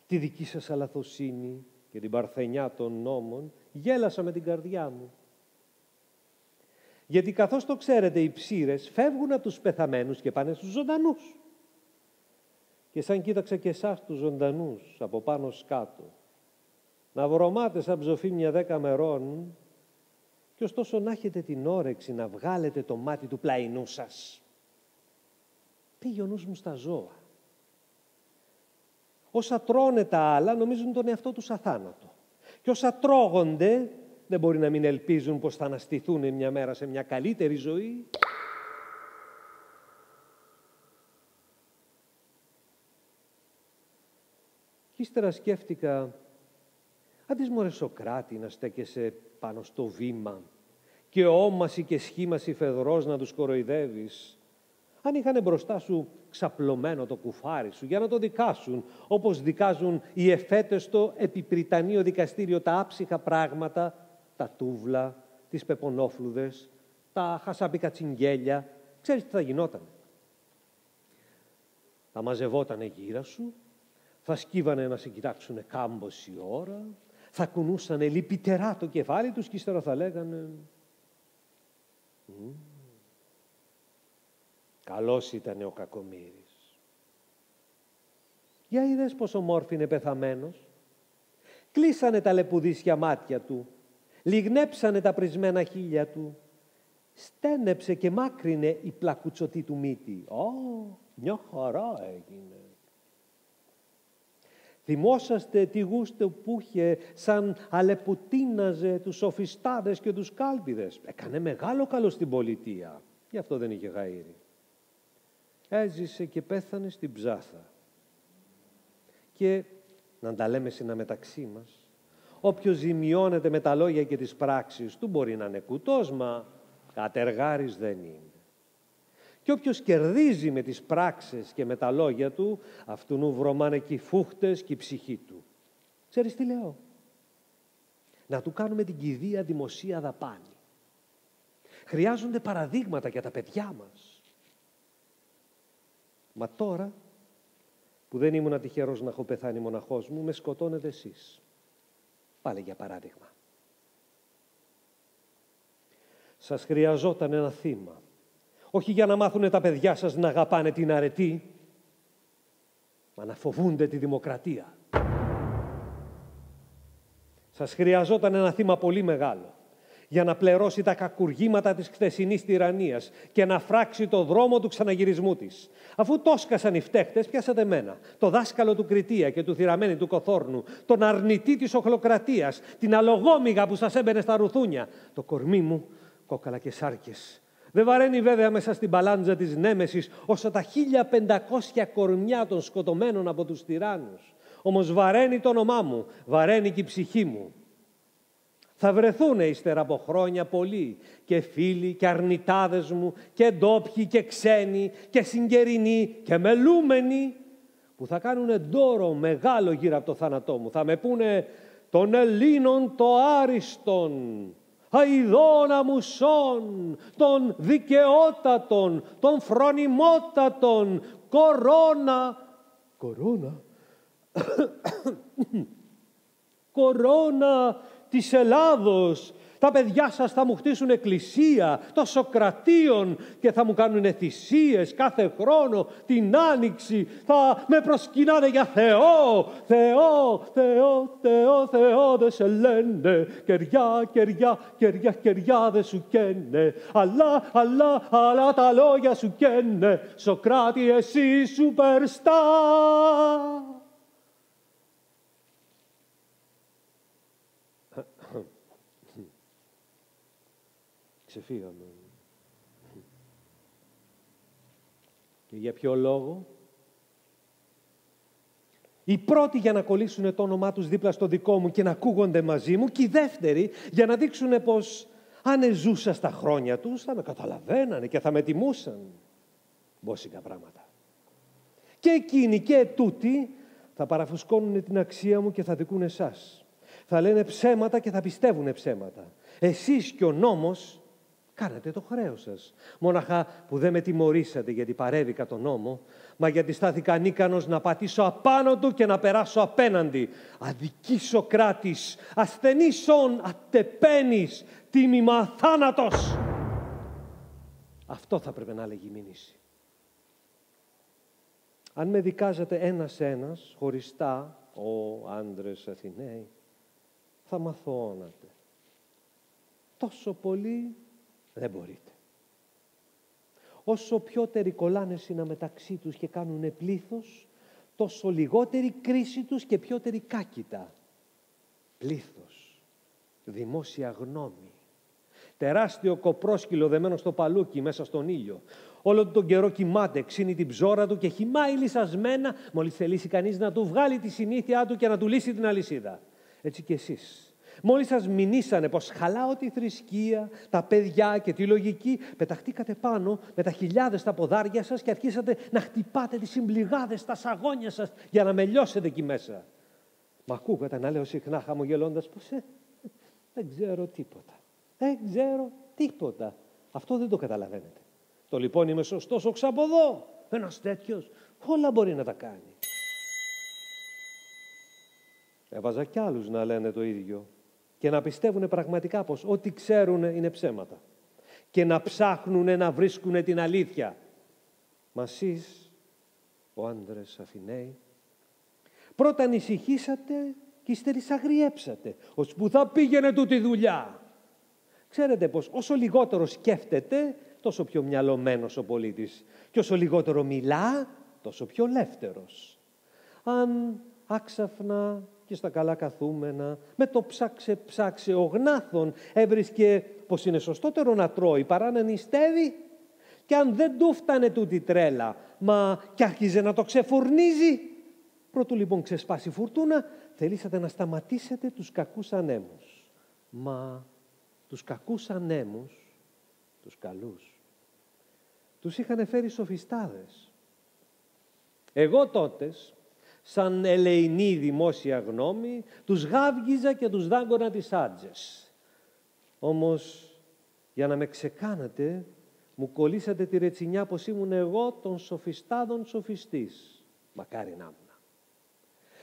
τη δική σας αλαθοσύνη και την παρθενιά των νόμων, γέλασα με την καρδιά μου. Γιατί καθώς το ξέρετε, οι ψήρες φεύγουν από τους πεθαμένους και πάνε στους ζωντανούς. και σαν κοίταξα και εσάς τους ζωντανούς από πάνω σκάτω, να βρωμάτε σαν ψοφίμια 10 μερών και ωστόσο να έχετε την όρεξη να βγάλετε το μάτι του πλαϊνού σας. Πήγε ο νους μου στα ζώα. Όσα τρώνε τα άλλα νομίζουν τον εαυτό τους αθάνατο. Και όσα τρώγονται δεν μπορεί να μην ελπίζουν πως θα αναστηθούν μια μέρα σε μια καλύτερη ζωή. Κι ύστερα σκέφτηκα, αντί μωρέ Σωκράτη να στέκεσαι πάνω στο βήμα και όμαση και σχήμαση φεδρός να τους κοροϊδεύεις, αν είχαν μπροστά σου ξαπλωμένο το κουφάρι σου για να το δικάσουν, όπως δικάζουν οι εφέτες στο επιπριτανείο δικαστήριο τα άψυχα πράγματα, τα τούβλα, τις πεπονόφλουδες, τα χασάπικα τσιγγέλια, ξέρεις τι θα γινόταν. Θα μαζευότανε γύρα σου, θα σκύβανε να σε κοιτάξουνε κάμποση ώρα, θα κουνούσανε λυπητερά το κεφάλι τους και ύστερα θα λέγανε «Καλός ήταν ο κακομοίρης». Για είδες πόσο μόρφη είναι πεθαμένος. Κλείσανε τα λεπουδίσια μάτια του, λιγνέψανε τα πρισμένα χείλια του, στένεψε και μάκρινε η πλακουτσωτή του μύτη. Μια χαρά έγινε. Θυμόσαστε τι γούστε που είχε σαν αλεπουτίναζε τους σοφιστάδες και τους κάλπιδες. Έκανε μεγάλο καλό στην πολιτεία. Γι' αυτό δεν είχε γαΐρι. Έζησε και πέθανε στην Ψάθα. Και, να τα λέμε συναμεταξύ μας, όποιος ζημιώνεται με τα λόγια και τις πράξεις του μπορεί να είναι κουτός, μα κατεργάρης δεν είναι. Και όποιος κερδίζει με τις πράξεις και με τα λόγια του, αυτού βρωμάνε και οι φούχτες και η ψυχή του. Ξέρεις τι λέω? Να του κάνουμε την κηδεία δημοσία δαπάνη. Χρειάζονται παραδείγματα για τα παιδιά μας. Μα τώρα, που δεν ήμουν τυχερός να έχω πεθάνει μοναχός μου, με σκοτώνετε εσείς. Πάλι για παράδειγμα. Σας χρειαζόταν ένα θύμα. Όχι για να μάθουνε τα παιδιά σας να αγαπάνε την αρετή, μα να φοβούνται τη δημοκρατία. Σας χρειαζόταν ένα θύμα πολύ μεγάλο, για να πληρώσει τα κακουργήματα της χθεσινής τυραννίας και να φράξει το δρόμο του ξαναγυρισμού της. Αφού το σκασαν οι φταίχτες, πιάσατε εμένα, το δάσκαλο του Κριτία και του Θηραμένη του Κοθόρνου, τον αρνητή της οχλοκρατίας, την αλογόμυγα που σας έμπαινε στα ρουθούνια. Το κορμί μου, κόκαλα και σάρκες. Δεν βαραίνει βέβαια μέσα στην παλάντζα της Νέμεσης όσο τα 1500 κορμιά των σκοτωμένων από τους τυράννους. Όμως βαραίνει το όνομά μου, βαραίνει και η ψυχή μου. Θα βρεθούνε ύστερα από χρόνια πολλοί και φίλοι και αρνητάδες μου και ντόπιοι και ξένοι και συγκερινοί και μελούμενοι που θα κάνουν ντόρο μεγάλο γύρω από το θάνατό μου. Θα με πούνε των Ελλήνων το άριστον, αηδών αμουσών, των δικαιότατων, των φρονιμότατων, κορώνα της Ελλάδος. Τα παιδιά σας θα μου χτίσουν εκκλησία, το Σοκρατείον και θα μου κάνουν θυσίες κάθε χρόνο την Άνοιξη. Θα με προσκυνάνε για Θεό, Θεό, Θεό, Θεό, Θεό δε σε λένε. Κεριά, κεριά, κεριά, κεριά δε σου καίνε. Αλλά, αλλά, αλλά τα λόγια σου καίνε. Σοκράτη εσύ σουπερστάρ. Ξεφύγαμε. Και για ποιο λόγο? Οι πρώτοι για να κολλήσουν το όνομά τους δίπλα στο δικό μου και να ακούγονται μαζί μου, και οι δεύτεροι για να δείξουν πως αν ζούσα στα χρόνια τους θα με καταλαβαίνανε και θα με τιμούσαν. Μπόσικα πράγματα. Και εκείνοι και ετούτοι θα παραφουσκώνουν την αξία μου και θα δικούν εσάς. Θα λένε ψέματα και θα πιστεύουν ψέματα. Εσείς και ο νόμος κάνατε το χρέος σας. Μόναχα που δεν με τιμωρήσατε γιατί παρέβηκα τον νόμο, μα γιατί στάθηκα ανίκανος να πατήσω απάνω του και να περάσω απέναντι. Αδική Σοκράτης, ασθενήσον, ατεπένης, τίμημα θάνατος. Αυτό θα πρέπει να λέγει η μήνυση. Αν με δικάζατε ένας-ένας, χωριστά, ο άντρες Αθηναίοι, θα μαθώνατε. Τόσο πολύ δεν μπορείτε. Όσο πιότεροι κολλάνε σύνα μεταξύ τους και κάνουνε πλήθος, τόσο λιγότερη κρίση τους και πιότερη κάκητα. Πλήθος, δημόσια γνώμη, τεράστιο κοπρόσκυλο δεμένο στο παλούκι μέσα στον ήλιο. Όλο τον καιρό κοιμάται, ξύνει την ψώρα του και χυμάει λυσασμένα, μόλις θελήσει κανείς να του βγάλει τη συνήθειά του και να του λύσει την αλυσίδα. Έτσι κι εσείς. Μόλις σας μηνύσανε πως χαλάω τη θρησκεία, τα παιδιά και τη λογική, πεταχτήκατε πάνω με τα χιλιάδες στα ποδάρια σας και αρχίσατε να χτυπάτε τις συμπληγάδες στα σαγόνια σας για να με λιώσετε εκεί μέσα. Μ' ακούγατε να λέω συχνά χαμογελώντας πως δεν ξέρω τίποτα. Δεν ξέρω τίποτα. Αυτό δεν το καταλαβαίνετε. Το λοιπόν είμαι σωστός ο ξαποδό. Ένας τέτοιος όλα μπορεί να τα κάνει. Έβαζα κι άλλους να λένε το ίδιο και να πιστεύουν πραγματικά πως ό,τι ξέρουν είναι ψέματα και να ψάχνουν να βρίσκουν την αλήθεια. Μα εσείς, ο άντρες Αθηναίοι, πρώτα ανησυχήσατε και ύστερης αγριέψατε, ως που θα πήγαινε τούτη δουλειά. Ξέρετε πως όσο λιγότερο σκέφτεται, τόσο πιο μυαλωμένος ο πολίτης και όσο λιγότερο μιλά, τόσο πιο ελεύθερος. Αν άξαφνα και στα καλά καθούμενα, με το ψάξε ο γνάθων έβρισκε πως είναι σωστότερο να τρώει παρά να νηστεύει, και αν δεν του φτάνε τούτη τρέλα, μα κι άρχιζε να το ξεφουρνίζει, πρώτου λοιπόν ξεσπάσει φουρτούνα, θελήσατε να σταματήσετε τους κακούς ανέμους. Μα τους κακούς ανέμους, τους καλούς, τους είχαν φέρει σοφιστάδες. Εγώ τότες, σαν ελεηνή δημόσια γνώμη, τους γάβγιζα και τους δάγκωνα τις άντζες. Όμως, για να με ξεκάνατε, μου κολλήσατε τη ρετσινιά πως ήμουν εγώ των σοφιστάδων σοφιστής. Μακάρι να ήμουν.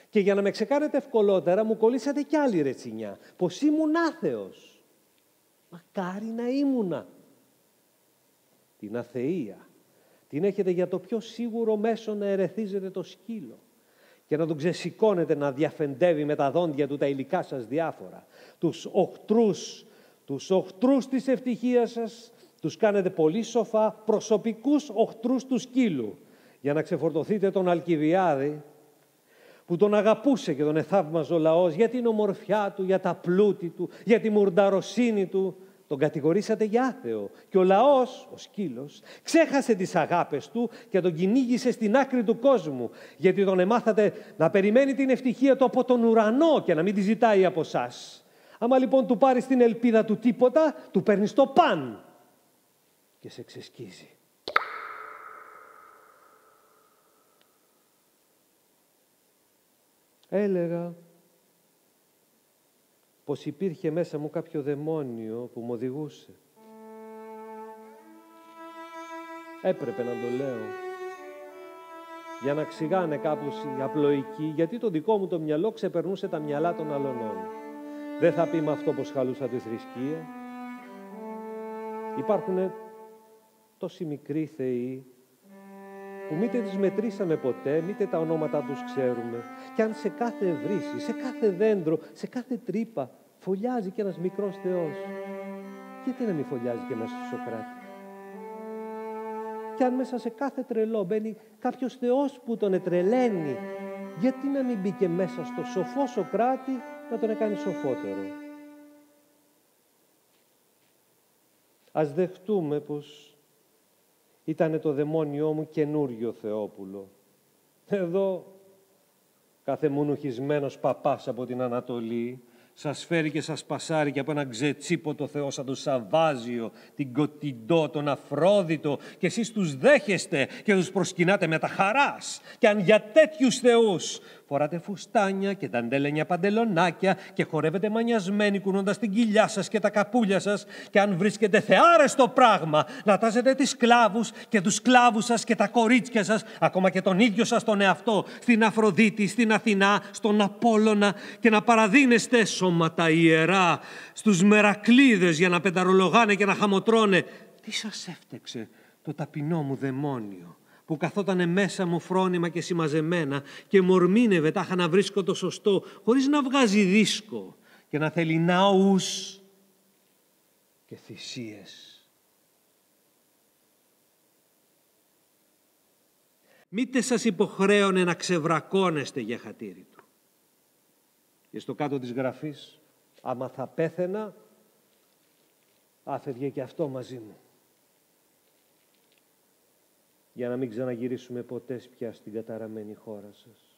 Και για να με ξεκάνετε ευκολότερα, μου κολλήσατε κι άλλη ρετσινιά, πως ήμουν άθεος. Μακάρι να ήμουνα. Την αθεία την έχετε για το πιο σίγουρο μέσο να ερεθίζετε το σκύλο και να τον ξεσηκώνετε να διαφεντεύει με τα δόντια του τα υλικά σας διάφορα. Τους οχτρούς της ευτυχίας σας τους κάνετε πολύ σοφά προσωπικούς οχτρούς του σκύλου για να ξεφορτωθείτε τον Αλκιβιάδη που τον αγαπούσε και τον εθαύμαζε ο λαός για την ομορφιά του, για τα πλούτη του, για τη μουρνταροσύνη του. Τον κατηγορήσατε για άθεο και ο λαός, ο σκύλος, ξέχασε τις αγάπες του και τον κυνήγησε στην άκρη του κόσμου, γιατί τον εμάθατε να περιμένει την ευτυχία του από τον ουρανό και να μην τη ζητάει από εσάς. Άμα λοιπόν του πάρεις την ελπίδα του τίποτα, του παίρνεις το παν και σε ξεσκίζει. Έλεγα πως υπήρχε μέσα μου κάποιο δαιμόνιο που μου οδηγούσε. Έπρεπε να το λέω, για να ξηγάνε κάπως οι απλοϊκοί, γιατί το δικό μου το μυαλό ξεπερνούσε τα μυαλά των αλωνών. Δεν θα πει με αυτό πως χαλούσα τη θρησκεία. Υπάρχουν τόσοι μικροί θεοί που μήτε τις μετρήσαμε ποτέ, μήτε τα ονόματα τους ξέρουμε. Και αν σε κάθε βρύση, σε κάθε δέντρο, σε κάθε τρύπα φωλιάζει και ένας μικρός θεός, γιατί να μην φωλιάζει και μέσα στο Σωκράτη? Και αν μέσα σε κάθε τρελό μπαίνει κάποιος θεός που τον ετρελαίνει, γιατί να μην μπει και μέσα στο σοφό Σωκράτη να τον έκανε σοφότερο? Ας δεχτούμε πως ήτανε το δαιμόνιό μου καινούριο Θεόπουλο. Εδώ κάθε μουνουχισμένος παπάς από την Ανατολή σας φέρει και σας πασάρει και από έναν ξετσίποτο θεό σαν τον Σαββάζιο, την Κωτιντό, τον Αφρόδιτο, και εσείς τους δέχεστε και τους προσκυνάτε με τα χαράς. Και αν για τέτοιους θεούς φοράτε φουστάνια και ταντέλενια παντελονάκια και χορεύετε μανιασμένοι κουνώντας την κοιλιά σας και τα καπούλια σας, και αν βρίσκετε θεάρεστο πράγμα να τάζετε τις σκλάβους και τους σκλάβους σας και τα κορίτσια σας, ακόμα και τον ίδιο σας τον εαυτό, στην Αφροδίτη, στην Αθηνά, στον Απόλλωνα, και να παραδίνεστε σώματα ιερά στους μερακλείδες για να πενταρολογάνε και να χαμοτρώνε, τι σας έφτεξε το ταπεινό μου δαιμόνιο που καθότανε μέσα μου φρόνημα και συμμαζεμένα και μορμήνευε τάχα να βρίσκω το σωστό, χωρίς να βγάζει δίσκο και να θέλει ναούς και θυσίες. Μήτε σας υποχρέωνε να ξεβρακώνεστε για χατήρι του. Και στο κάτω της γραφής, άμα θα πέθαινα, άφευγε και αυτό μαζί μου. Για να μην ξαναγυρίσουμε ποτέ πια στην καταραμένη χώρα σας.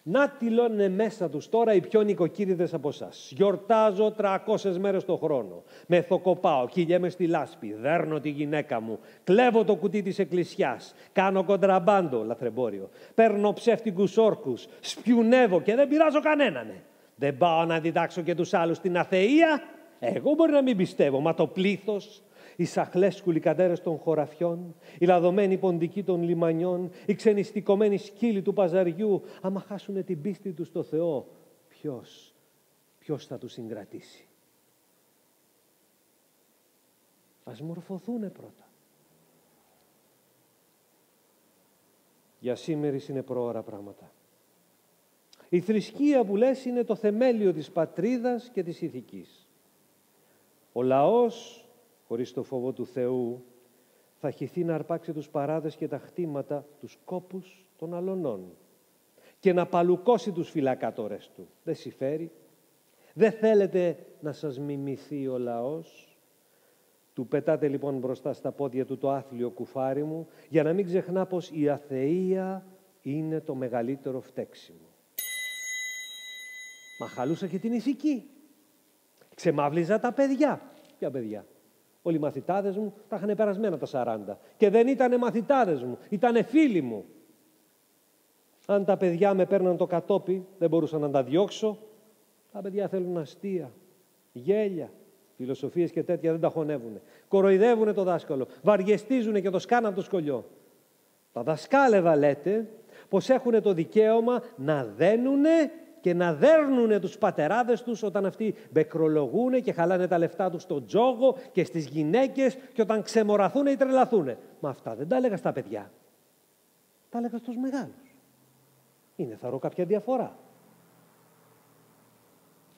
Να τυλώνε μέσα τους τώρα οι πιο νοικοκύριδες από εσάς. Γιορτάζω 300 μέρες το χρόνο. Μεθοκοπάω, κυλιέμαι στη λάσπη, δέρνω τη γυναίκα μου, κλέβω το κουτί της εκκλησιάς, κάνω κοντραμπάντο, λαθρεμπόριο, παίρνω ψεύτικους όρκους, σπιουνεύω και δεν πειράζω κανέναν. Δεν πάω να διδάξω και τους άλλους την αθεία. Εγώ μπορεί να μην πιστεύω, μα το πλήθος, οι σαχλές κουλικαντέρες των χωραφιών, οι λαδωμένοι ποντικοί των λιμανιών, οι ξενιστικωμένοι σκύλοι του παζαριού, άμα χάσουνε την πίστη τους στο Θεό, ποιος θα τους συγκρατήσει? Ας μορφωθούνε πρώτα. Για σήμερις είναι προώρα πράγματα. Η θρησκεία που λες είναι το θεμέλιο της πατρίδας και της ηθικής. Ο λαός, χωρίς το φόβο του Θεού, θα χυθεί να αρπάξει τους παράδες και τα χτήματα, τους κόπους των αλωνών και να παλουκώσει τους φυλακάτορες του. Δεν συμφέρει. Δεν θέλετε να σας μιμηθεί ο λαός. Του πετάτε λοιπόν μπροστά στα πόδια του το άθλιο κουφάρι μου, για να μην ξεχνά πως η αθεία είναι το μεγαλύτερο φταίξιμο. Μα χαλούσα και την ηθική. Ξεμάβλιζα τα παιδιά. Ποια παιδιά? Όλοι οι μαθητάδες μου τα είχαν περασμένα τα 40. Και δεν ήτανε μαθητάδες μου, ήτανε φίλοι μου. Αν τα παιδιά με παίρναν το κατόπι, δεν μπορούσα να τα διώξω. Τα παιδιά θέλουν αστεία, γέλια, φιλοσοφίες και τέτοια, δεν τα χωνεύουνε. Κοροϊδεύουνε το δάσκαλο, βαριεστίζουνε και το σκάνε από το σκολιό. Τα δασκάλευα λέτε πως έχουν το δικαίωμα να δένουνε και να δέρνουνε τους πατεράδες τους όταν αυτοί μπεκρολογούνε και χαλάνε τα λεφτά τους στον τζόγο και στις γυναίκες και όταν ξεμοραθούνε ή τρελαθούνε. Μα αυτά δεν τα έλεγα στα παιδιά. Τα έλεγα στους μεγάλους. Είναι θαρώ κάποια διαφορά.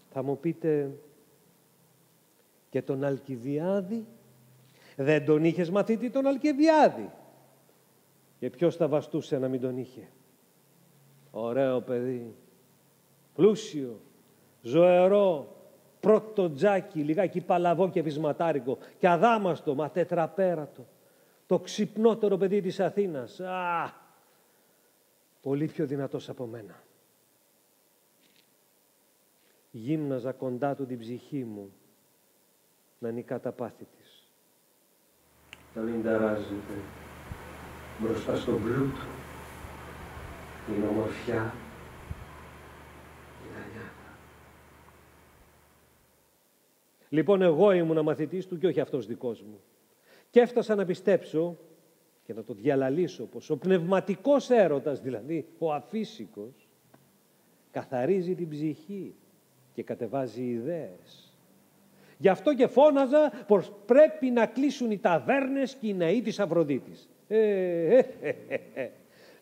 Θα μου πείτε, και τον Αλκιβιάδη? Δεν τον είχες μαθητή τον Αλκιβιάδη? Και ποιος θα βαστούσε να μην τον είχε? Ωραίο παιδί, πλούσιο, ζωερό, πρώτο τζάκι, λιγάκι παλαβό και βυσματάρικο και αδάμαστο, μα τετραπέρατο. Το ξυπνότερο παιδί της Αθήνας. Πολύ πιο δυνατός από μένα. Γύμναζα κοντά του την ψυχή μου να νικά τα πάθη της. Να μην ταράζεται μπροστά στον πλούτο, την ομορφιά, την ανιάτα. Λοιπόν, εγώ ήμουν μαθητής του και όχι αυτός δικός μου. Και έφτασα να πιστέψω και να το διαλαλήσω πως ο πνευματικός έρωτας, δηλαδή ο αφύσικος, καθαρίζει την ψυχή και κατεβάζει ιδέες. Γι' αυτό και φώναζα πως πρέπει να κλείσουν οι ταβέρνες και οι ναοί της Αφροδίτης.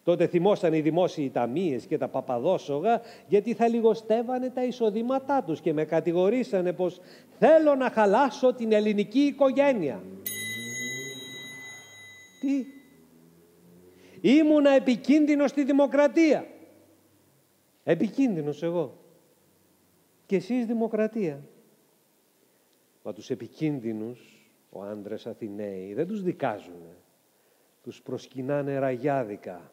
Τότε θυμώσαν οι δημόσιοι ταμείες και τα παπαδόσογα, γιατί θα λιγοστεύανε τα εισοδήματά τους και με κατηγορήσανε πως θέλω να χαλάσω την ελληνική οικογένεια. Τι? Ήμουνα επικίνδυνος στη δημοκρατία. Επικίνδυνος εγώ. Και εσείς δημοκρατία. Μα τους επικίνδυνους, ο άντρες Αθηναίοι, δεν τους δικάζουνε. Τους προσκυνάνε ραγιάδικα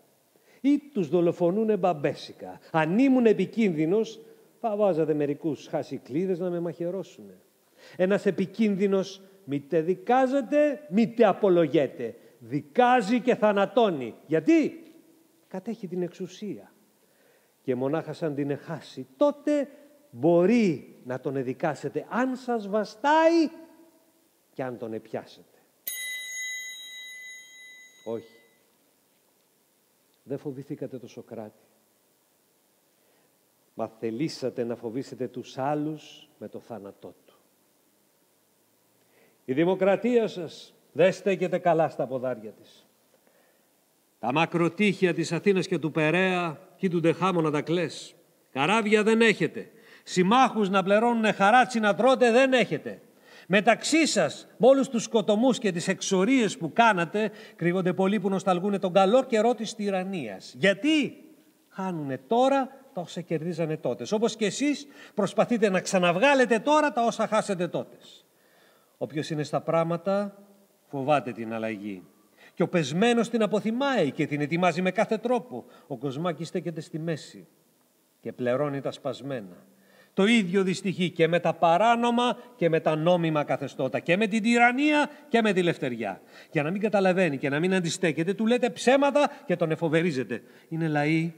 ή τους δολοφονούνε μπαμπέσικα. Αν ήμουν επικίνδυνος, θα βάζατε μερικούς χασικλίδες να με μαχαιρώσουνε. Ένας επικίνδυνος μήτε δικάζεται, μήτε απολογέται. Δικάζει και θανατώνει. Γιατί? Κατέχει την εξουσία. Και μονάχα σαν την εχάσει, τότε μπορεί να τον εδικάσετε αν σας βαστάει και αν τον επιάσετε. Όχι. Δεν φοβηθήκατε το Σωκράτη. Μα θελήσατε να φοβήσετε τους άλλους με το θάνατό του. Η δημοκρατία σας δεν στέκεται καλά στα ποδάρια της. Τα μακροτύχια της Αθήνας και του Περαία κοίτουνται χάμω να τα κλαις. Καράβια δεν έχετε. Συμμάχους να πληρώνουν χαράτσι να τρώτε δεν έχετε. Μεταξύ σας, με όλους τους σκοτωμούς και τις εξορίες που κάνατε, κρύβονται πολλοί που νοσταλγούν τον καλό καιρό της τυραννίας. Γιατί χάνουνε τώρα τα όσα κερδίζανε τότε. Όπως και εσείς προσπαθείτε να ξαναβγάλετε τώρα τα όσα χάσετε τότε. Όποιος είναι στα πράγματα φοβάται την αλλαγή. Και ο πεσμένος την αποθυμάει και την ετοιμάζει με κάθε τρόπο. Ο Κοσμάκης στέκεται στη μέση και πληρώνει τα σπασμένα. Το ίδιο δυστυχεί και με τα παράνομα και με τα νόμιμα καθεστώτα, και με την τυραννία και με τη λευτεριά. Για να μην καταλαβαίνει και να μην αντιστέκεται, του λέτε ψέματα και τον εφοβερίζετε. Είναι λαοί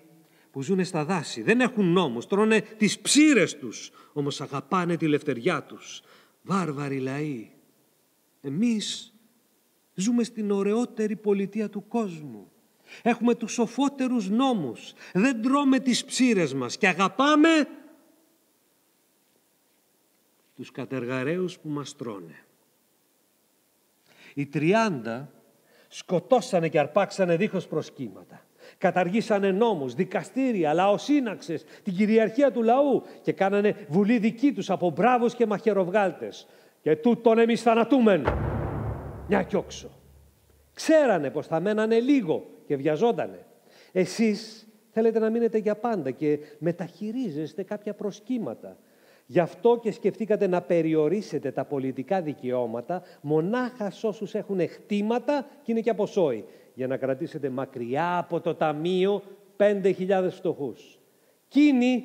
που ζουν στα δάση, δεν έχουν νόμους, τρώνε τις ψήρες τους, όμως αγαπάνε τη λευτεριά τους. Βάρβαροι λαοί. Εμείς ζούμε στην ωραιότερη πολιτεία του κόσμου. Έχουμε τους σοφότερους νόμους. Δεν τρώμε τις ψήρες μας και αγαπάμε τους κατεργαρέους που μας τρώνε. Οι 30 σκοτώσανε και αρπάξανε δίχως προσκύματα. Καταργήσανε νόμους, δικαστήρια, λαοσύναξες, την κυριαρχία του λαού και κάνανε βουλή δική τους από μπράβους και μαχαιροβγάλτες. Και τούτον εμείς θανατούμεν. Μια κι όξο. Ξέρανε πως θα μένανε λίγο και βιαζόντανε. Εσείς θέλετε να μείνετε για πάντα και μεταχειρίζεστε κάποια προσκύματα. Γι' αυτό και σκεφτήκατε να περιορίσετε τα πολιτικά δικαιώματα μονάχα σ' όσους έχουν χτήματα και είναι και αποσόοι, για να κρατήσετε μακριά από το ταμείο 5.000 φτωχούς. Κίνοι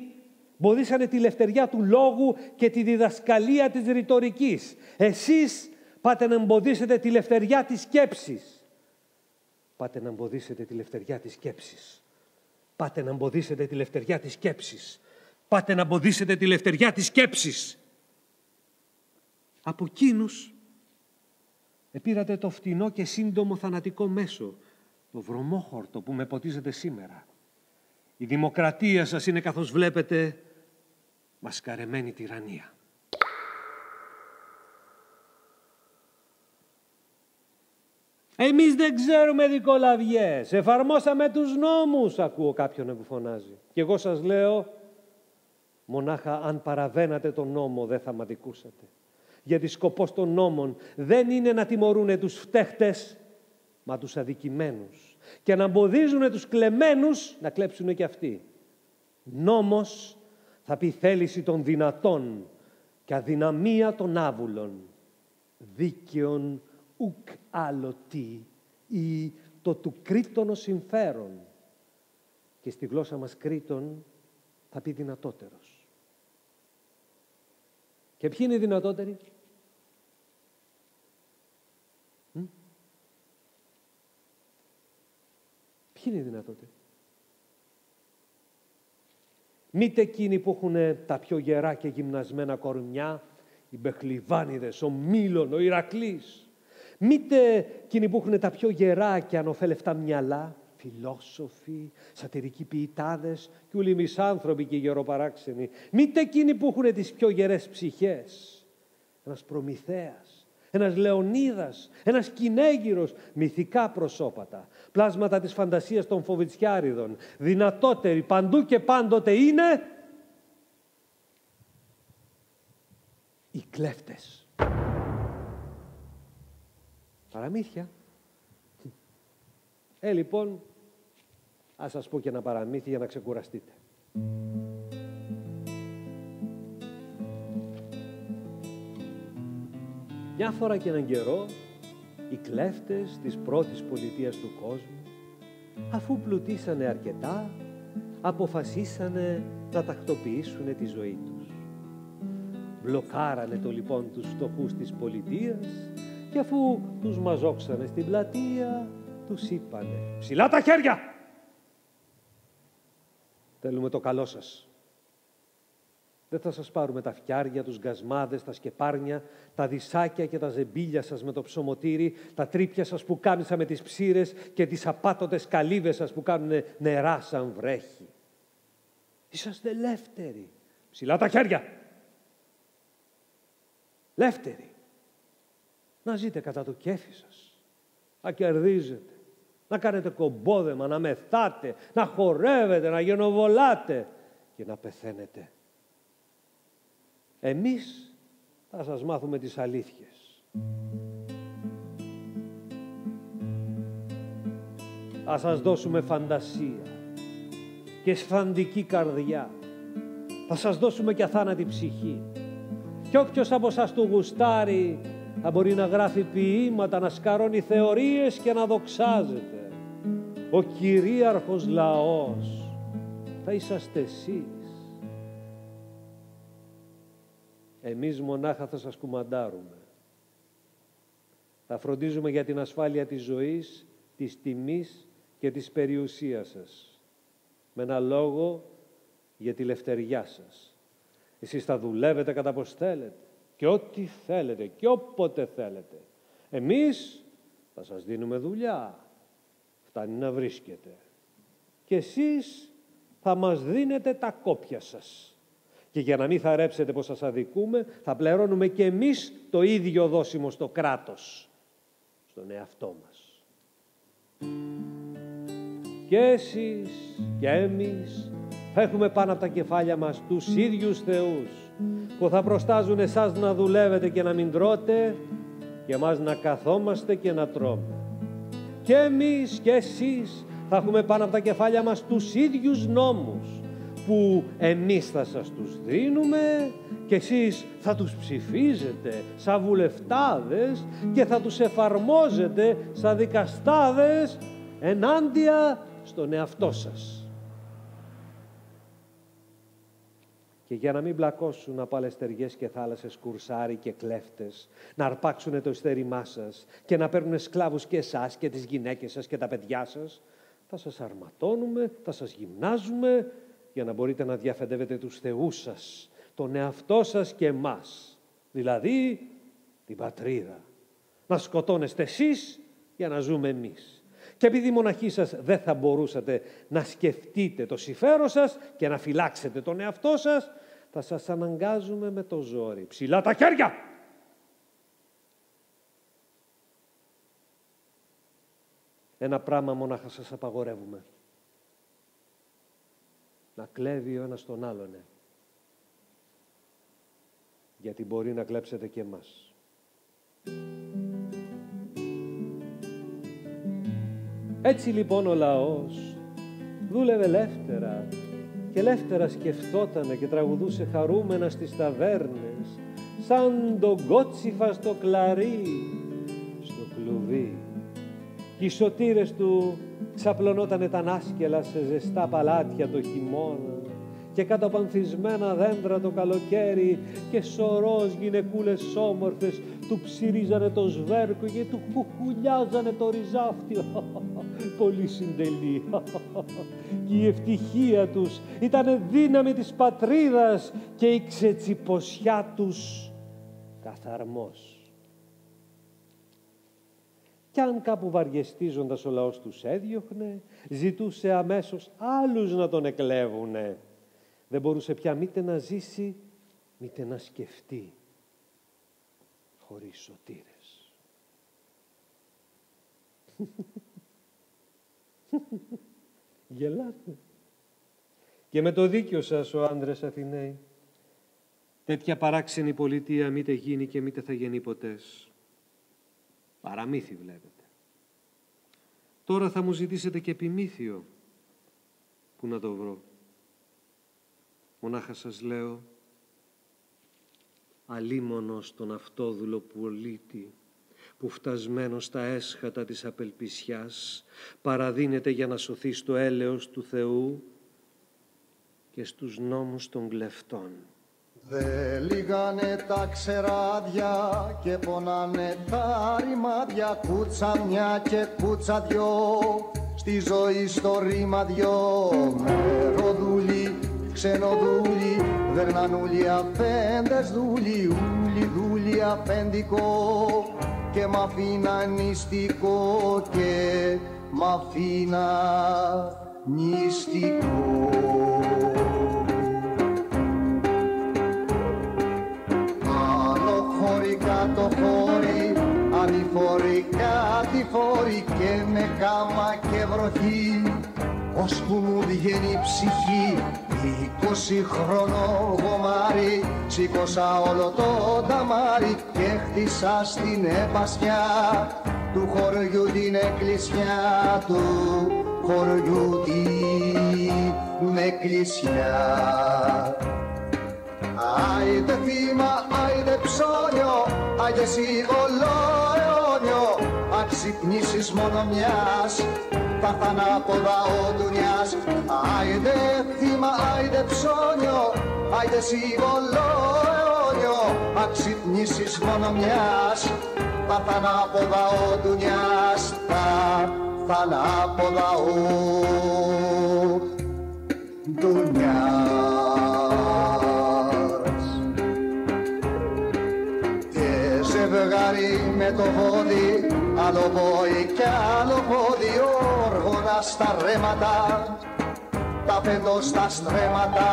μποδίσανε τη λευτεριά του λόγου και τη διδασκαλία της ρητορικής. Εσείς πάτε να εμποδίσετε τη λευτεριά της σκέψης. Πάτε να εμποδίσετε τη λευτεριά της σκέψης. Πάτε να εμποδίσετε τη λευτεριά της σκέψης. Πάτε να εμποδίσετε τη λευτεριά της σκέψης. Από εκείνους επήρατε το φτηνό και σύντομο θανατικό μέσο, το βρωμόχορτο που με ποτίζετε σήμερα. Η δημοκρατία σας είναι, καθώς βλέπετε, μασκαρεμένη τυραννία. Εμείς δεν ξέρουμε δικολαβιές, εφαρμόσαμε τους νόμους, ακούω κάποιον να μου φωνάζει. Και εγώ σας λέω, μονάχα αν παραβαίνατε τον νόμο δεν θα μ' αδικούσατε. Γιατί σκοπός των νόμων δεν είναι να τιμωρούνε τους φταίχτες, μα τους αδικημένους. Και να εμποδίζουν τους κλεμμένους να κλέψουν και αυτοί. Νόμος θα πει θέληση των δυνατών και αδυναμία των άβουλων. Δίκαιον ουκ άλλοτι ή το του κρίτωνο συμφέρον. Και στη γλώσσα μας κρίτων θα πει δυνατότερος. Και ποιοι είναι οι δυνατότεροι? Ποιοι είναι οι δυνατότεροι? Μήτε εκείνοι που έχουν τα πιο γερά και γυμνασμένα κορμιά, οι Μπεχλιβάνιδες, ο Μήλων, ο Ηρακλής. Μήτε εκείνοι που έχουν τα πιο γερά και ανοφέλευτα μυαλά, φιλόσοφοι, σατυρικοί ποιητάδες και όλοι οι μισάνθρωποι και οι γεροπαράξενοι. Μήτε εκείνοι που έχουν τις πιο γερές ψυχές. Ένας Προμηθέας, ένας Λεωνίδας, ένας Κυνέγυρος, μυθικά προσώπατα, πλάσματα της φαντασίας των Φοβιτσιάριδων, δυνατότεροι παντού και πάντοτε είναι οι κλέφτες. Παραμύθια. Λοιπόν, ας σας πω και ένα παραμύθι για να ξεκουραστείτε. Μια φορά και έναν καιρό, οι κλέφτες της πρώτης πολιτείας του κόσμου, αφού πλουτίσανε αρκετά, αποφασίσανε να τακτοποιήσουν τη ζωή τους. Μπλοκάρανε το λοιπόν τους φτωχούς της πολιτείας και αφού τους μαζόξανε στην πλατεία, τους είπανε «Ψηλά τα χέρια! Θέλουμε το καλό σας. Δεν θα σας πάρουμε τα φτιάρια, τους γκασμάδες, τα σκεπάρνια, τα δισάκια και τα ζεμπίλια σας με το ψωμοτήρι, τα τρίπια σας που κάμισα με τις ψήρες και τις απάτοτες καλύβες σας που κάνουν νερά σαν βρέχη. Είσαστε ελεύθεροι. Ψηλά τα χέρια! Ελεύθεροι. να ζείτε κατά το κέφι σας, να κερδίζετε, να κάνετε κομπόδεμα, να μεθάτε, να χορεύετε, να γενοβολάτε και να πεθαίνετε. Εμείς θα σας μάθουμε τις αλήθειες. Θα σας δώσουμε φαντασία και σφαντική καρδιά. Θα σας δώσουμε και αθάνατη ψυχή. Και όποιος από σας του γουστάρει θα μπορεί να γράφει ποίηματα, να σκαρώνει θεωρίες και να δοξάζεται. Ο κυρίαρχος λαός θα είσαστε εσείς. Εμείς μονάχα θα σας κουμαντάρουμε. Θα φροντίζουμε για την ασφάλεια της ζωής, της τιμής και της περιουσίας σας. Με ένα λόγο για τη λευτεριά σας. Εσείς θα δουλεύετε κατά πως θέλετε και ό,τι θέλετε και όποτε θέλετε. Εμείς θα σας δίνουμε δουλειά. Φτάνει να βρίσκετε. Και εσείς θα μας δίνετε τα κόπια σας. Και για να μην θαρέψετε πως σας αδικούμε, θα πληρώνουμε και εμείς το ίδιο δόσιμο στο κράτος, στον εαυτό μας. Και εσείς και εμείς θα έχουμε πάνω από τα κεφάλια μας τους ίδιους θεούς που θα προστάζουν εσάς να δουλεύετε και να μην τρώτε και εμάς να καθόμαστε και να τρώμε. Και εμείς και εσείς θα έχουμε πάνω από τα κεφάλια μας τους ίδιους νόμους που εμείς θα σας τους δίνουμε και εσείς θα τους ψηφίζετε σαν βουλευτάδες και θα τους εφαρμόζετε σαν δικαστάδες ενάντια στον εαυτό σας. Και για να μην μπλακώσουν από άλλες στεριές και θάλασσες κουρσάρι και κλέφτες, να αρπάξουν το ειστέρημά σας και να παίρνουν σκλάβους και εσάς και τις γυναίκες σας και τα παιδιά σας, θα σας αρματώνουμε, θα σας γυμνάζουμε για να μπορείτε να διαφεντεύετε τους θεούς σας, τον εαυτό σας και εμάς, δηλαδή την πατρίδα. Να σκοτώνεστε εσείς για να ζούμε εμείς. Και επειδή μοναχοί σας δεν θα μπορούσατε να σκεφτείτε το συμφέρον σας και να φυλάξετε τον εαυτό σας, θα σας αναγκάζουμε με το ζόρι. Ψηλά τα χέρια! Ένα πράγμα μονάχα σας απαγορεύουμε. Να κλέβει ο ένας τον άλλον. Γιατί μπορεί να κλέψετε και εμάς. Έτσι λοιπόν ο λαός δούλευε ελεύθερα και ελεύθερα σκεφτότανε και τραγουδούσε χαρούμενα στις ταβέρνες σαν τον κότσιφα στο κλαρί, στο κλουβί. Και οι σωτήρες του ξαπλωνότανε τα νάσκελα σε ζεστά παλάτια το χειμώνα και κάτω από ανθισμένα δέντρα το καλοκαίρι και σωρός γυναικούλες όμορφες του ψυρίζανε το σβέρκο και του χουχουλιάζανε το ριζάφτι. Πολύ συντελή. Και η ευτυχία τους ήτανε δύναμη της πατρίδας και η ξετσιποσιά τους καθαρμός. Κι αν κάπου βαριεστίζοντας ο λαός τους έδιωχνε, ζητούσε αμέσως άλλους να τον εκλέβουνε. Δεν μπορούσε πια μήτε να ζήσει, μήτε να σκεφτεί, χωρίς σωτήρες. Γελάτε. Και με το δίκιο σας, ο άντρες Αθηναίοι, τέτοια παράξενη πολιτεία μήτε γίνει και μήτε θα γεννεί ποτές. Παραμύθι βλέπετε. Τώρα θα μου ζητήσετε και επιμύθιο. Πού να το βρω? Μονάχα σας λέω, αλίμονος τον αυτόδουλο πολίτη που φτασμένος στα έσχατα της απελπισιάς παραδίνεται για να σωθεί στο έλεος του Θεού και στους νόμους των κλεφτών. Δε λύγανε τα ξεράδια και πονάνε τα ρημάδια, κούτσα μια και κούτσα δυο, στη ζωή στο ρήμα δυο. Μεροδούλοι, ξενοδούλοι, δερνανούλοι, αφέντες δούλοι, ούλοι δούλοι αφεντικό και μ' αφήνα νηστικό και μ' αφήνα νηστικό. Κάτω χώρι, κατηφόρη και με κάμα και βροχή, ώσπου μου βγαίνει η ψυχή 20χρονο γομάρι. Σήκωσα όλο το ταμάρι και χτίσα στην επασιά του χωριού την εκκλησιά, του χωριού την εκκλησιά. Άιντε θύμα, άιντε ψώνιο, άιντε σιγολό αιώνιο, αν ξυπνήσεις μόνο μιας, θα έρθ' ανάποδα ο ντουνιάς. Άιντε θύμα, άιντε ψώνιο, άιντε σιγολό αιώνιο, αν ξυπνήσεις μόνο μιας, θα έρθ' ανάποδα ο ντουνιάς, θα έρθ' ανάποδα ο ντουνιάς. Ζευγάρι με το πόδι, άλλο πόη κι άλλο πόδι, όργωνα στα ρέματα, τα πέντο στα στρέμματα,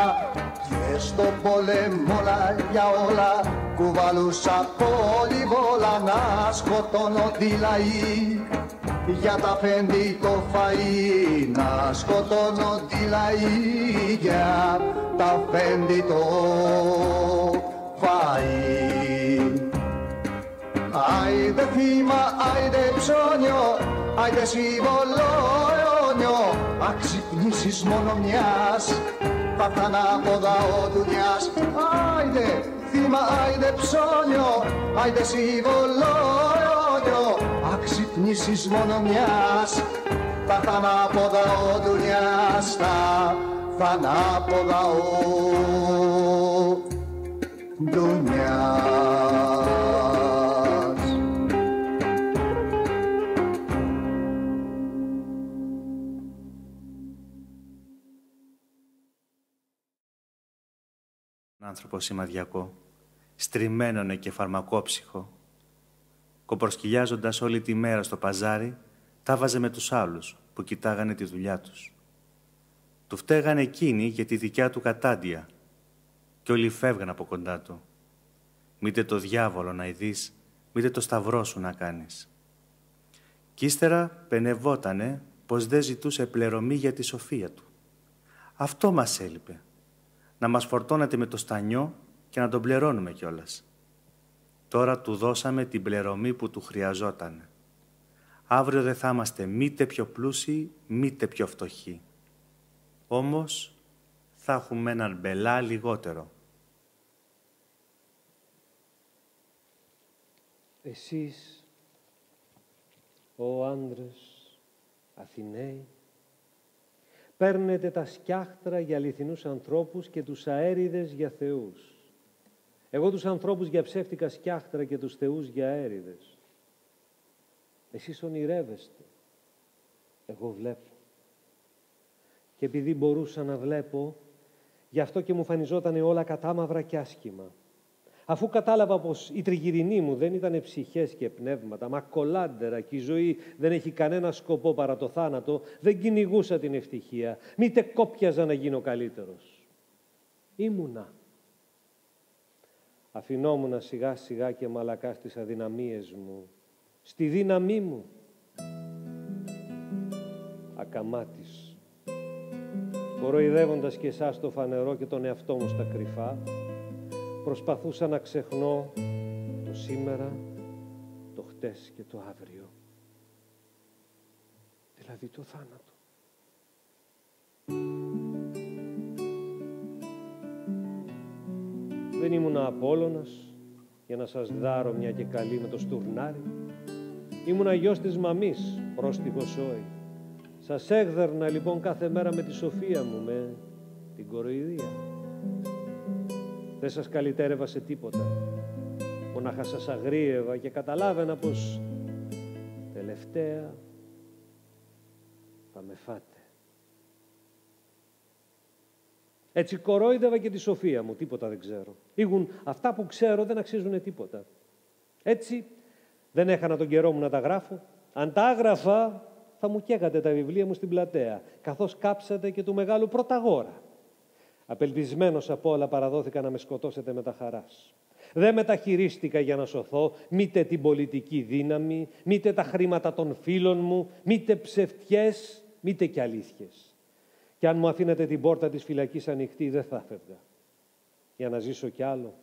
και στο πολέμολα για όλα κουβαλούσα πολυβόλα, να σκοτώνω τη λαή για τα πέντη το φαΐ, να σκοτώνω τη λαή για τα πέντη το φαΐ. Άιντε θύμα, άιντε ψώνιο, άιντε σύμβολο αιώνιο, αν ξυπνήσεις μόνο μιας, θα έρθ' ανάποδα ο ντουνιάς. Άιντε θύμα, άιντε ψώνιο, άιντε σύμβολο αιώνιο, αν ξυπνήσεις μόνο μιας, θα έρθ' ανάποδα ο ντουνιάς, θα έρθ' ανάποδα ο ντουνιάς. Άνθρωπο σημαδιακό, στριμμένονε και φαρμακόψυχο, κοπροσκυλιάζοντας όλη τη μέρα στο παζάρι, τα βάζε με τους άλλους που κοιτάγανε τη δουλειά τους. Του φταίγανε εκείνοι για τη δικιά του κατάντια και όλοι φεύγαν από κοντά του. Μήτε το διάβολο να ειδείς, μήτε το σταυρό σου να κάνεις. Κι ύστερα πενευότανε πως δεν ζητούσε πληρωμή για τη σοφία του. Αυτό μας έλειπε. Να μας φορτώνατε με το στανιό και να τον πληρώνουμε κιόλας. Τώρα του δώσαμε την πληρωμή που του χρειαζόταν. Αύριο δεν θα είμαστε μήτε πιο πλούσιοι, μήτε πιο φτωχοί. Όμως θα έχουμε έναν μπελά λιγότερο. Εσείς, ο άντρες, Αθηναίοι, παίρνετε τα σκιάχτρα για αληθινούς ανθρώπους και τους αέριδες για θεούς. Εγώ τους ανθρώπους για ψεύτικα σκιάχτρα και τους θεούς για αέριδες. Εσείς ονειρεύεστε, εγώ βλέπω. Και επειδή μπορούσα να βλέπω, γι' αυτό και μου φανιζότανε όλα κατάμαυρα και άσχημα. Αφού κατάλαβα πως οι τριγυρινοί μου δεν ήτανε ψυχές και πνεύματα, μα κολάντερα και η ζωή δεν έχει κανένα σκοπό παρά το θάνατο, δεν κυνηγούσα την ευτυχία, μήτε κόπιαζα να γίνω καλύτερος. Ήμουνα. Αφινόμουνα σιγά σιγά και μαλακά στις αδυναμίες μου, στη δύναμή μου. Ακαμάτης, κοροϊδεύοντας και εσάς το φανερό και τον εαυτό μου στα κρυφά, προσπαθούσα να ξεχνώ το σήμερα, το χτες και το αύριο. Δηλαδή το θάνατο. Δεν ήμουν Απόλλωνας για να σας δάρω μια και καλή με το στουρνάρι. Ήμουνα γιος της μαμής, πρόστιχος όη. Σας έγδερνα λοιπόν κάθε μέρα με τη σοφία μου, με την κοροϊδία. Δεν σας καλυτέρευα σε τίποτα. Μονάχα σας αγρίευα και καταλάβαινα πως τελευταία θα με φάτε. Έτσι κορόιδευα και τη σοφία μου, τίποτα δεν ξέρω. Ήγουν αυτά που ξέρω δεν αξίζουνε τίποτα. Έτσι δεν έχανα τον καιρό μου να τα γράφω. Αν τα έγραφα θα μου καίγατε τα βιβλία μου στην πλατεία, καθώς κάψατε και του μεγάλου Πρωταγόρα. Απελπισμένος από όλα παραδόθηκα να με σκοτώσετε με τα χαράς. Δεν μεταχειρίστηκα για να σωθώ μήτε την πολιτική δύναμη, μήτε τα χρήματα των φίλων μου, μήτε ψευτιές, μήτε και αλήθειες. Και αν μου αφήνετε την πόρτα της φυλακής ανοιχτή, δεν θα φεύγα. Για να ζήσω κι άλλο.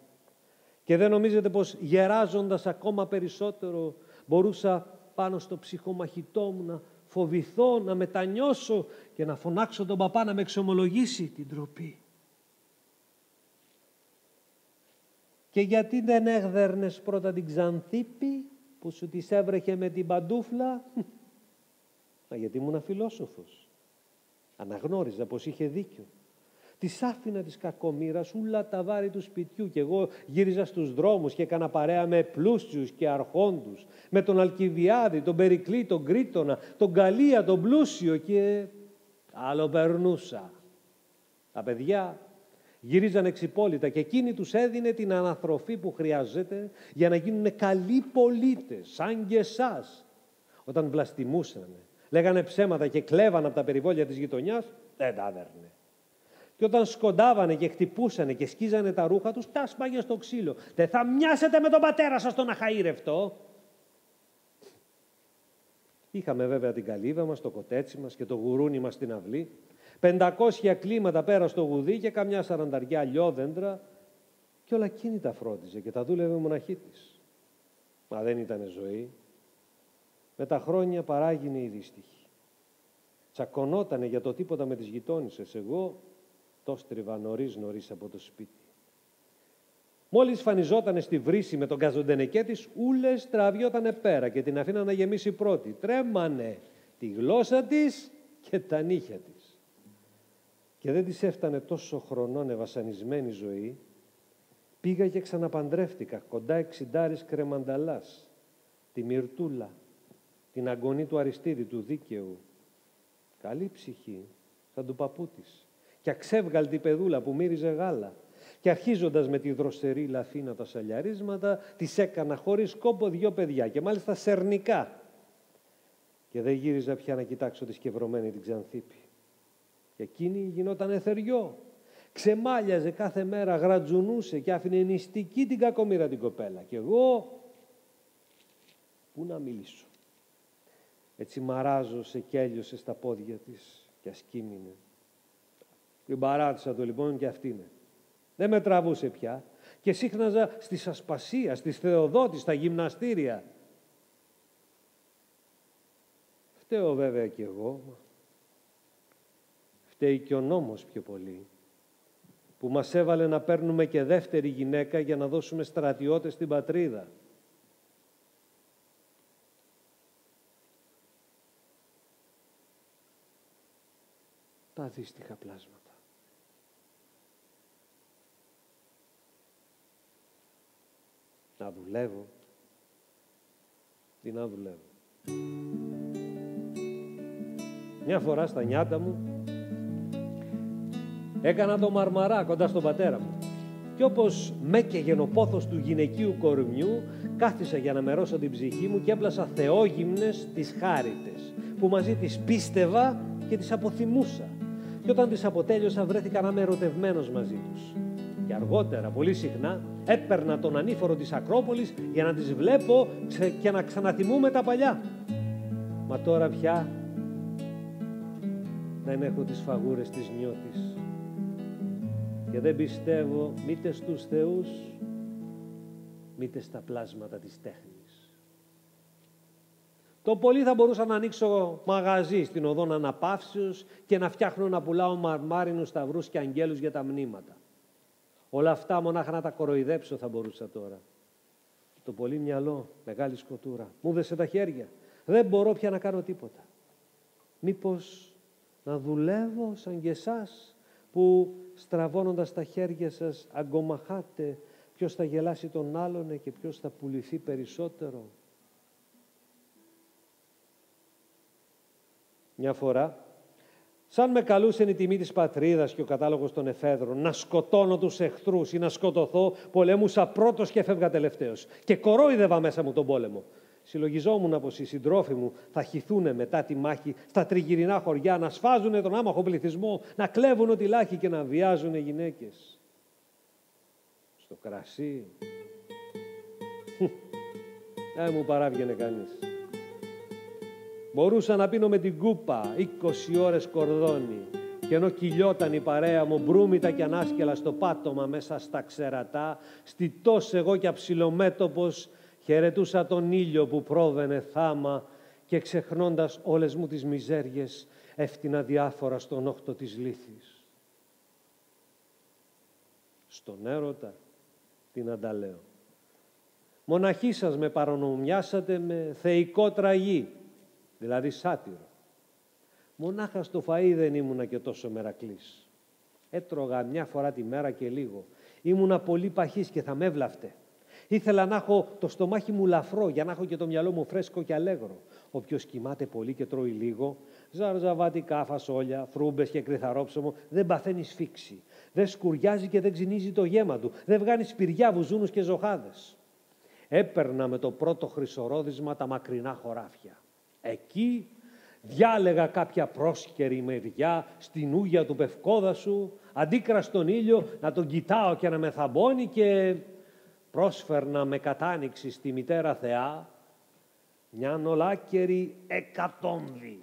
Και δεν νομίζετε πως γεράζοντας ακόμα περισσότερο μπορούσα πάνω στο ψυχομαχητό μου να φοβηθώ, να μετανιώσω και να φωνάξω τον παπά να με εξομολογήσει την ντροπή. Και γιατί δεν έγδερνες πρώτα την Ξανθίπη που σου της έβρεχε με την παντούφλα? Μα γιατί ήμουν φιλόσοφος. Αναγνώριζα πως είχε δίκιο. Της άφηνα της κακομοίρας ούλα τα βάρη του σπιτιού και εγώ γύριζα στους δρόμους και έκανα παρέα με πλούσιους και αρχόντους, με τον Αλκιβιάδη, τον Περικλή, τον Κρήτονα, τον Καλία, τον Πλούσιο και καλοπερνούσα. Τα παιδιά γύριζαν εξυπόλυτα και εκείνη τους έδινε την αναθροφή που χρειάζεται για να γίνουν καλοί πολίτες, σαν και εσάς. Όταν βλαστημούσανε, λέγανε ψέματα και κλέβαν από τα περιβόλια της γειτονιάς, δεν τα έδερνε. Και όταν σκοντάβανε και χτυπούσανε και σκίζανε τα ρούχα τους, τα σπάγε στο ξύλο. Δεν θα μοιάσετε με τον πατέρα σας τον αχαήρευτο. Είχαμε βέβαια την καλύβα μας, το κοτέτσι μας και το γουρούνι μας στην αυλή. 500 κλίματα πέρα στο γουδί και καμιά 40 λιόδεντρα και όλα εκείνη τα φρόντιζε και τα δούλευε μοναχή της. Μα δεν ήτανε ζωή. Με τα χρόνια παράγινε η δύστιχη. Τσακωνότανε για το τίποτα με τις γειτόνισσες. Εγώ το στριβα νωρίς από το σπίτι. Μόλις φανιζότανε στη βρύση με τον καζοντενεκέ της, ούλες τραβιότανε πέρα και την αφήνα να γεμίσει πρώτη. Τρέμανε τη γλώσσα της και τα νύχια της. Και δεν της έφτανε τόσο χρονών βασανισμένη ζωή, πήγα και ξαναπαντρεύτηκα κοντά 60 κρεμανταλάς, τη Μυρτούλα, την αγγονή του Αριστίδη του Δίκαιου. Καλή ψυχή, σαν του παππού της, και αξεύγαλτη παιδούλα που μύριζε γάλα. Και αρχίζοντας με τη δροσερή Λαφίνα τα σαλιαρίσματα, της έκανα χωρίς κόπο 2 παιδιά και μάλιστα σερνικά. Και δεν γύριζα πια να κοιτάξω τη σκευρωμένη την Ξανθίπη. Και εκείνη γινόταν εθεριό. Ξεμάλιαζε κάθε μέρα, γρατζουνούσε και άφηνε νηστική την κακομοίρα την κοπέλα. Και εγώ, πού να μιλήσω. Έτσι μαράζωσε και έλειωσε στα πόδια της και ασκήμινε. Την παράτησα το λοιπόν και αυτήνε. Δεν με τραβούσε πια και σύχναζα στη Ασπασία, στη Θεοδότη, στα γυμναστήρια. Φταίω βέβαια κι εγώ. Φταίει και ο νόμος πιο πολύ, που μας έβαλε να παίρνουμε και δεύτερη γυναίκα για να δώσουμε στρατιώτες στην πατρίδα. Τα δύστιχα πλάσματα. Να δουλεύω, τι να δουλεύω. Μια φορά στα νιάτα μου έκανα το Μαρμαρά κοντά στον πατέρα μου και όπως μέκαιγεν ο πόθος του γυναικείου κορμιού, κάθισα για να μερώσω την ψυχή μου και έπλασα θεόγυμνες τις χάριτες που μαζί τις πίστευα και τις αποθυμούσα, και όταν τις αποτέλειωσα βρέθηκα να είμαι ερωτευμένος μαζί τους. Και αργότερα, πολύ συχνά, έπαιρνα τον ανήφορο της Ακρόπολης για να τις βλέπω και να ξαναθυμούμε τα παλιά. Μα τώρα πια δεν έχω τις φαγούρες της νιώτης και δεν πιστεύω μήτε στους θεούς, μήτε στα πλάσματα της τέχνης. Το πολύ θα μπορούσα να ανοίξω μαγαζί στην οδόν Αναπαύσεως και να φτιάχνω να πουλάω μαρμάρινους σταυρούς και αγγέλους για τα μνήματα. Όλα αυτά μονάχα να τα κοροϊδέψω θα μπορούσα τώρα. Το πολύ μυαλό, μεγάλη σκοτούρα, μου δέσε τα χέρια. Δεν μπορώ πια να κάνω τίποτα. Μήπως να δουλεύω σαν και εσάς που στραβώνοντας τα χέρια σας αγκομαχάτε ποιος θα γελάσει τον άλλον και ποιος θα πουληθεί περισσότερο. Μια φορά, σαν με καλούσεν η τιμή της πατρίδας και ο κατάλογος των εφέδρων, να σκοτώνω τους εχθρούς ή να σκοτωθώ, πολέμουσα πρώτος και έφευγα τελευταίος. Και κορόιδευα μέσα μου τον πόλεμο. Συλλογιζόμουν πως οι συντρόφοι μου θα χυθούν μετά τη μάχη στα τριγυρινά χωριά, να σφάζουν τον άμαχο πληθυσμό, να κλέβουν ό,τι λάχει και να βιάζουν γυναίκες. Στο κρασί μου παράβγαινε κανείς. Μπορούσα να πίνω με την κούπα 20 ώρες κορδόνι και ενώ κυλιόταν η παρέα μου μπρούμητα και ανάσκελα στο πάτωμα μέσα στα ξερατά, στιτός εγώ και αψιλομέτωπος χαιρετούσα τον ήλιο που πρόβαινε θάμα και ξεχνώντας όλες μου τις μιζέριες έφτινα διάφορα στον όχτο της λύθης. Στον έρωτα τι να τα λέω. Μοναχοί σας με παρονομιάσατε με θεϊκό τραγί, δηλαδή σάτυρο. Μονάχα στο φαΐ δεν ήμουνα και τόσο μερακλής. Έτρωγα μια φορά τη μέρα και λίγο. Ήμουνα πολύ παχής και θα με έβλαφτε. Ήθελα να έχω το στομάχι μου λαφρό για να έχω και το μυαλό μου φρέσκο και αλέγρο. Όποιος κοιμάται πολύ και τρώει λίγο, ζαρζαβατικά, φασόλια, φρούμπες και κρυθαρόψωμο, δεν παθαίνει σφίξη. Δεν σκουριάζει και δεν ξυνίζει το γέμα του. Δεν βγάνει σπηριά, βουζούνους και ζωχάδες. Έπαιρνα με το πρώτο χρυσορόδισμα τα μακρινά χωράφια. Εκεί διάλεγα κάποια πρόσκαιρη μεριά στην ούγια του πευκόδασου, αντίκρα στον ήλιο να τον κοιτάω και να με θαμπώνει και πρόσφερνα με κατάνοιξη στη μητέρα Θεά μιαν ολάκερη εκατόμβη.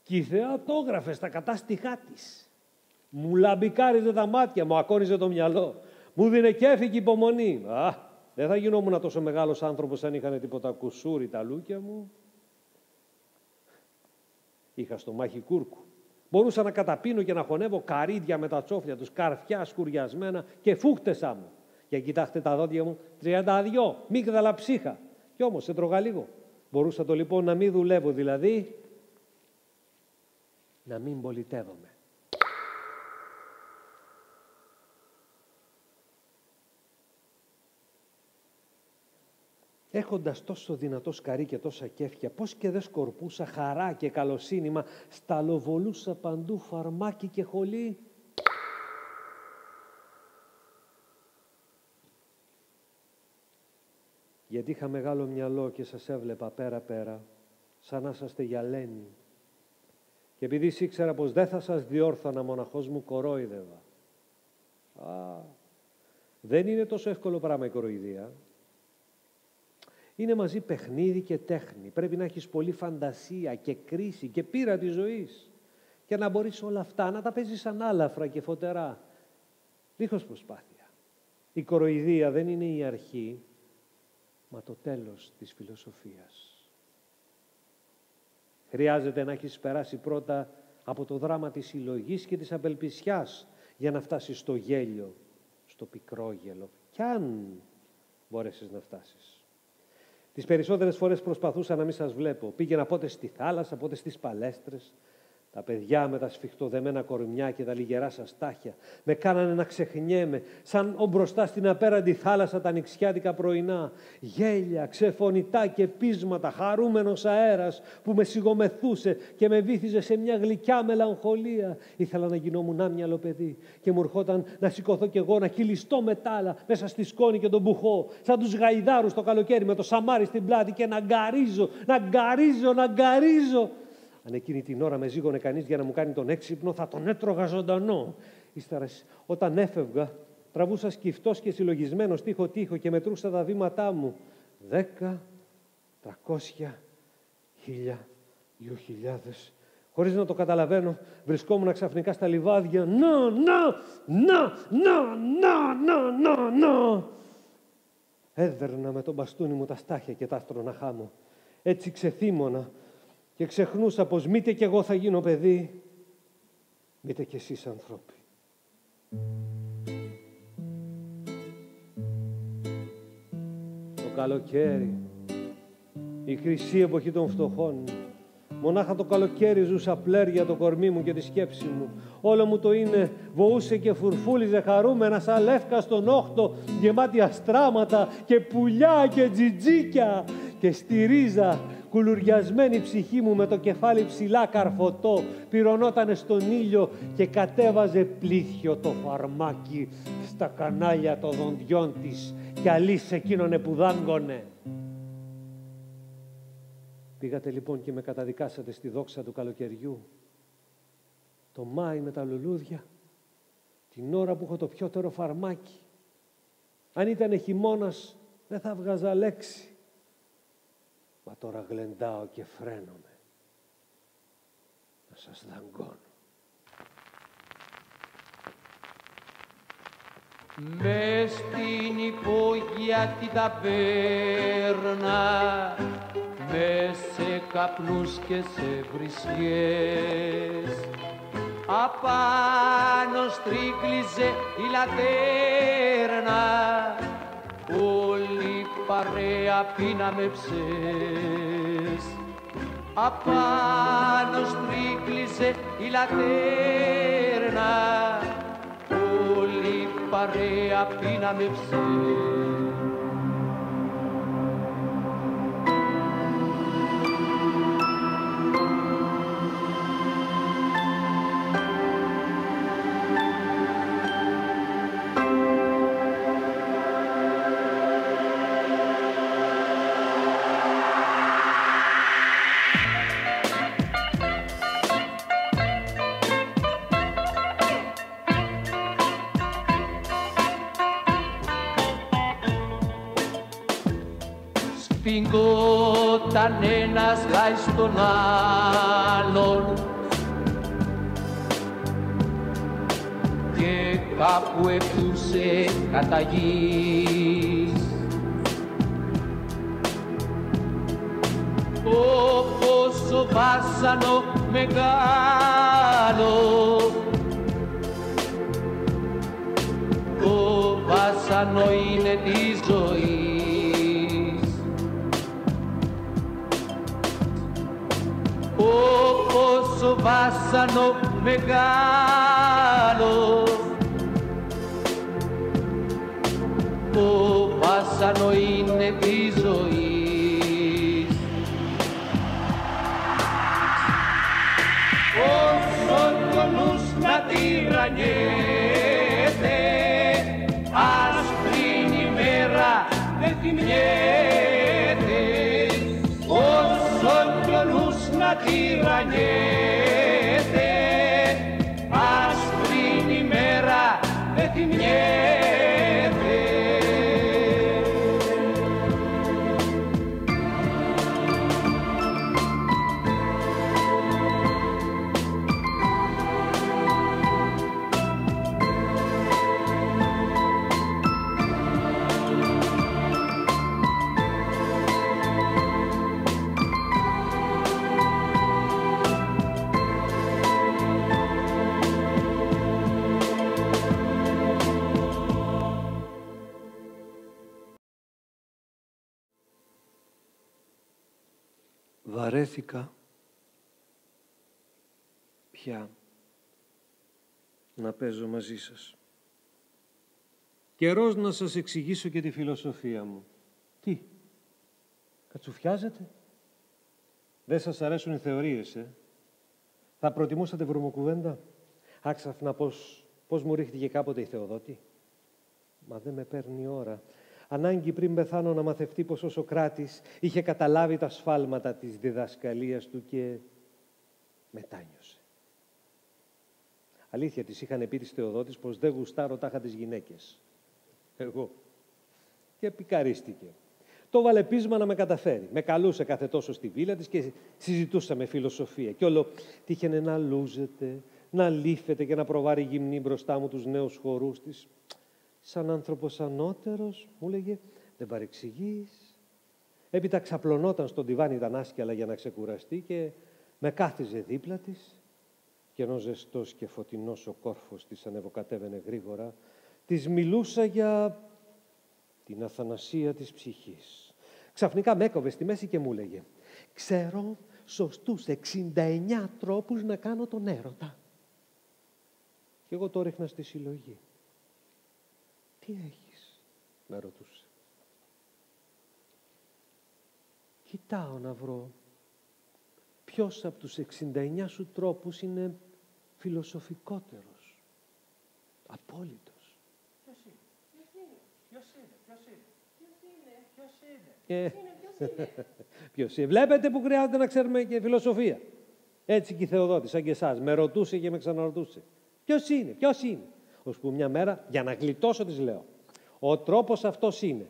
Κι η Θεά το έγραφε στα κατάστιχά της. Μου λαμπικάριζε τα μάτια, μου ακόνιζε το μυαλό. Μου δίνε κέφι και υπομονή. Δεν θα γινόμουν τόσο μεγάλος άνθρωπος αν είχανε τίποτα κουσούρι τα λούκια μου. Είχα στομάχι κούρκου. Μπορούσα να καταπίνω και να χωνεύω καρύδια με τα τσόφλια τους, καρφιά σκουριασμένα και φούχτεσά μου. Και κοιτάξτε τα δόντια μου, 32, μίγδαλα ψύχα. Κι όμως έτρωγα λίγο. Μπορούσα το λοιπόν να μην δουλεύω, δηλαδή να μην πολιτεύομαι. Έχοντας τόσο δυνατό σκαρί και τόσα κέφια, πώς και δεν σκορπούσα χαρά και καλοσύνημα, σταλοβολούσα παντού φαρμάκι και χολή. Γιατί είχα μεγάλο μυαλό και σας έβλεπα πέρα-πέρα, σαν να είσαστε γυαλένοι. Και επειδή ήξερα πως δεν θα σας διόρθωνα, μοναχός μου κορόιδευα. Δεν είναι τόσο εύκολο πράγμα η κοροϊδία. Είναι μαζί παιχνίδι και τέχνη. Πρέπει να έχεις πολύ φαντασία και κρίση και πείρα της ζωής. Και να μπορείς όλα αυτά να τα παίζεις ανάλαφρα και φωτερά. Δίχως προσπάθεια. Η κοροϊδία δεν είναι η αρχή, μα το τέλος της φιλοσοφίας. Χρειάζεται να έχεις περάσει πρώτα από το δράμα της συλλογής και της απελπισιάς για να φτάσεις στο γέλιο, στο πικρόγελο. Κι αν μπόρεσες να φτάσεις. Τις περισσότερες φορές προσπαθούσα να μην σας βλέπω. Πήγαινα πότε στη θάλασσα, πότε στις παλέστρες. Τα παιδιά με τα σφιχτοδεμένα κορμιά και τα λιγερά σας στάχια με κάνανε να ξεχνιέμαι, σαν μπροστά στην απέραντη θάλασσα τα νηξιάτικα πρωινά. Γέλια, ξεφωνητά και πείσματα, χαρούμενος αέρας που με σιγομεθούσε και με βύθιζε σε μια γλυκιά μελαγχολία. Ήθελα να γινόμουν άμυαλο παιδί και μου ερχόταν να σηκωθώ κι εγώ να κυλιστώ μετάλλα μέσα στη σκόνη και τον μπουχό, σαν τους γαϊδάρους το καλοκαίρι με το σαμάρι στην πλάτη και να γκαρίζω. Αν εκείνη την ώρα με ζήγωνε κανείς για να μου κάνει τον έξυπνο, θα τον έτρωγα ζωντανό. Ύστερα, όταν έφευγα, τραβούσα σκυφτός και συλλογισμένος τείχο-τείχο και μετρούσα τα βήματά μου. 10, 300, 1000, 2000. Χωρίς να το καταλαβαίνω, βρισκόμουν ξαφνικά στα λιβάδια. Να! Έδερνα με τον μπαστούνι μου τα στάχια και τα άστρωνα μου. Έτσι ξεθύμωνα. Και ξεχνούσα πως μήτε κι εγώ θα γίνω παιδί, μήτε κι εσείς ανθρώποι. Το καλοκαίρι, η χρυσή εποχή των φτωχών, μονάχα το καλοκαίρι ζούσα πλέρια το κορμί μου και τη σκέψη μου. Όλο μου το είναι βοούσε και φουρφούλιζε χαρούμενα σαν λεύκα στον όχτο, γεμάτη αστράματα και πουλιά και τζιτζίκια. Και στη ρίζα, κουλουριασμένη ψυχή μου με το κεφάλι ψηλά καρφωτό, πυρωνότανε στον ήλιο και κατέβαζε πλήθιο το φαρμάκι στα κανάλια των δοντιών της και αλής εκείνονε που δάγκωνε. Πήγατε λοιπόν και με καταδικάσατε στη δόξα του καλοκαιριού. Το Μάη με τα λουλούδια, την ώρα που έχω το πιότερο φαρμάκι. Αν ήταν χειμώνας, δεν θα βγάζα λέξη. Μα τώρα γλεντάω και φρένομαι. Να σας δαγκώνω. Μες στην υπόγεια την ταβέρνα, μες σε καπνούς και σε βρισιές, απάνω στρίκλιζε η λατέρνα, όλη παρέα πίναμε ψες. Απάνω στρίκλιζε η λατέρνα, όλη παρέα πίναμε ψες. Σφιγγόταν ένας γάι στον άλλον και κάπου εκτούσε κατά γης. Όπως ο βάσανο μεγάλο, το βάσανο είναι τη ζωή. Όπως ο βάσανο μεγάλο, το βάσανο είναι τη ζωή. Όσο κι ο νους να τυραννιέται, άσπρη ημέρα δεν θυμιέται. Όσο κι ο νους να τυραννιέται, άσπρη ημέρα δεν θυμιέται. Βαρέθηκα πια να παίζω μαζί σας. Καιρός να σας εξηγήσω και τη φιλοσοφία μου. Τι, κατσουφιάζετε? Δεν σας αρέσουν οι θεωρίες, Θα προτιμούσατε βρωμοκουβέντα? Άξαφνα πώς μου ρίχτηκε κάποτε η Θεοδότη. Μα δεν με παίρνει ώρα. Ανάγκη πριν πεθάνω να μαθευτεί πως ο Σωκράτης είχε καταλάβει τα σφάλματα της διδασκαλίας του και μετάνιωσε. Αλήθεια, της είχαν πει της Θεοδότης πως δεν γουστάρω τάχα τις γυναίκες. Εγώ. Και πικαρίστηκε. Το βάλε πείσμα να με καταφέρει. Με καλούσε κάθε τόσο στη βίλα της και συζητούσαμε φιλοσοφία. Και όλο τύχαινε να λούζεται, να λύφεται και να προβάρει γυμνή μπροστά μου τους νέους χορούς της. Σαν άνθρωπος ανώτερος, μου λέγε, δεν παρεξηγείς. Έπειτα ξαπλωνόταν στον τιβάνι τα νάσκελα για να ξεκουραστεί και με κάθιζε δίπλα της και ενώ ζεστός και φωτεινός ο κόρφος της ανεβοκατέβαινε γρήγορα, της μιλούσα για την αθανασία της ψυχής. Ξαφνικά με έκοβε στη μέση και μου λέγε, ξέρω σωστούς 69 τρόπους να κάνω τον έρωτα. Και εγώ το ρίχνα στη συλλογή. Τι έχεις, με ρωτούσε. Κοιτάω να βρω ποιος από τους 69 σου τρόπους είναι φιλοσοφικότερος, απόλυτος. Ποιος είναι. Βλέπετε που χρειάζεται να ξέρουμε και φιλοσοφία. Έτσι και η Θεοδότη, σαν και εσάς, με ρωτούσε και με ξαναρωτούσε. Ποιος είναι. Ώσπου μια μέρα, για να γλιτώσω, της λέω: ο τρόπος αυτός είναι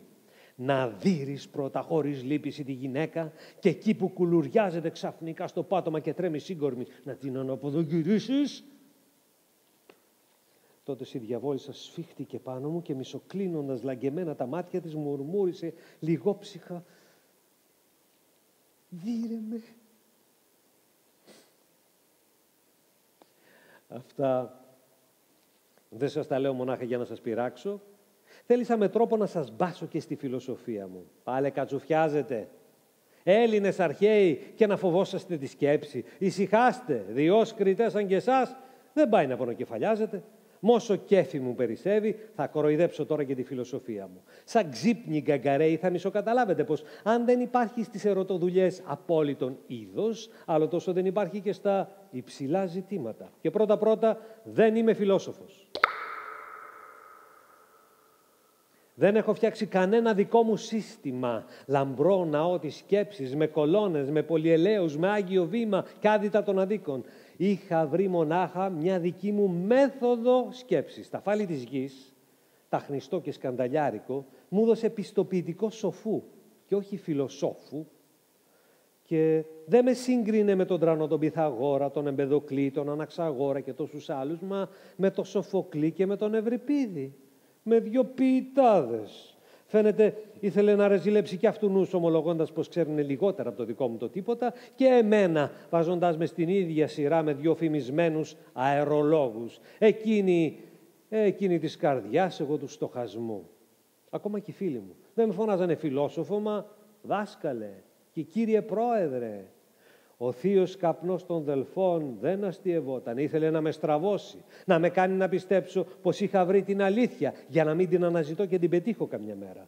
να δείρεις πρώτα χωρίς λύπηση τη γυναίκα και εκεί που κουλουριάζεται ξαφνικά στο πάτωμα και τρέμει σύγκορμη, να την αναποδογυρίσεις. Τότε η διαβόλισσα σφίχτηκε πάνω μου και μισοκλίνοντας λαγκεμένα τα μάτια της μουρμούρισε λιγόψυχα: «Δείρε με». Αυτά δεν σας τα λέω μονάχα για να σας πειράξω. Θέλησα με τρόπο να σας μπάσω και στη φιλοσοφία μου. Πάλε κατσουφιάζετε. Έλληνες αρχαίοι, και να φοβόσαστε τη σκέψη. Ησυχάστε, διός κριτές σαν και εσάς, δεν πάει να πονοκεφαλιάζετε. Μόσο κέφι μου περισσεύει, θα κοροϊδέψω τώρα και τη φιλοσοφία μου. Σαν ξύπνοι γκαγκαρέοι θα μισοκαταλάβετε πως αν δεν υπάρχει στις ερωτοδουλειές απόλυτον είδος, άλλο τόσο δεν υπάρχει και στα υψηλά ζητήματα. Και πρώτα-πρώτα δεν είμαι φιλόσοφος. Δεν έχω φτιάξει κανένα δικό μου σύστημα, λαμπρό ναό της σκέψης, με κολόνες, με πολυελαίους, με άγιο βήμα, κάδυτα των αδίκων. Είχα βρει μονάχα μια δική μου μέθοδο σκέψης. Τα φάλη της γης, ταχνιστό και σκανταλιάρικο, μου έδωσε πιστοποιητικό σοφού και όχι φιλοσόφου, και δεν με σύγκρινε με τον Τρανό, τον Πυθαγόρα, τον Εμπεδοκλή, τον Αναξαγόρα και τόσους άλλους, μα με τον Σοφοκλή και με τον Ευρυπίδη. Με δυο ποιητάδες. Φαίνεται ήθελε να ρεζιλέψει και αυτουνούς, ομολογώντας πως ξέρουν λιγότερα από το δικό μου το τίποτα, και εμένα βάζοντάς με στην ίδια σειρά με δυο φημισμένους αερολόγους. Εκείνη της καρδιάς, εγώ του στοχασμού. Ακόμα και οι φίλοι μου δεν με φωνάζανε φιλόσοφο, μα δάσκαλε και κύριε πρόεδρε. Ο θείος καπνός των Δελφών δεν αστειευόταν, ήθελε να με στραβώσει, να με κάνει να πιστέψω πως είχα βρει την αλήθεια, για να μην την αναζητώ και την πετύχω καμιά μέρα.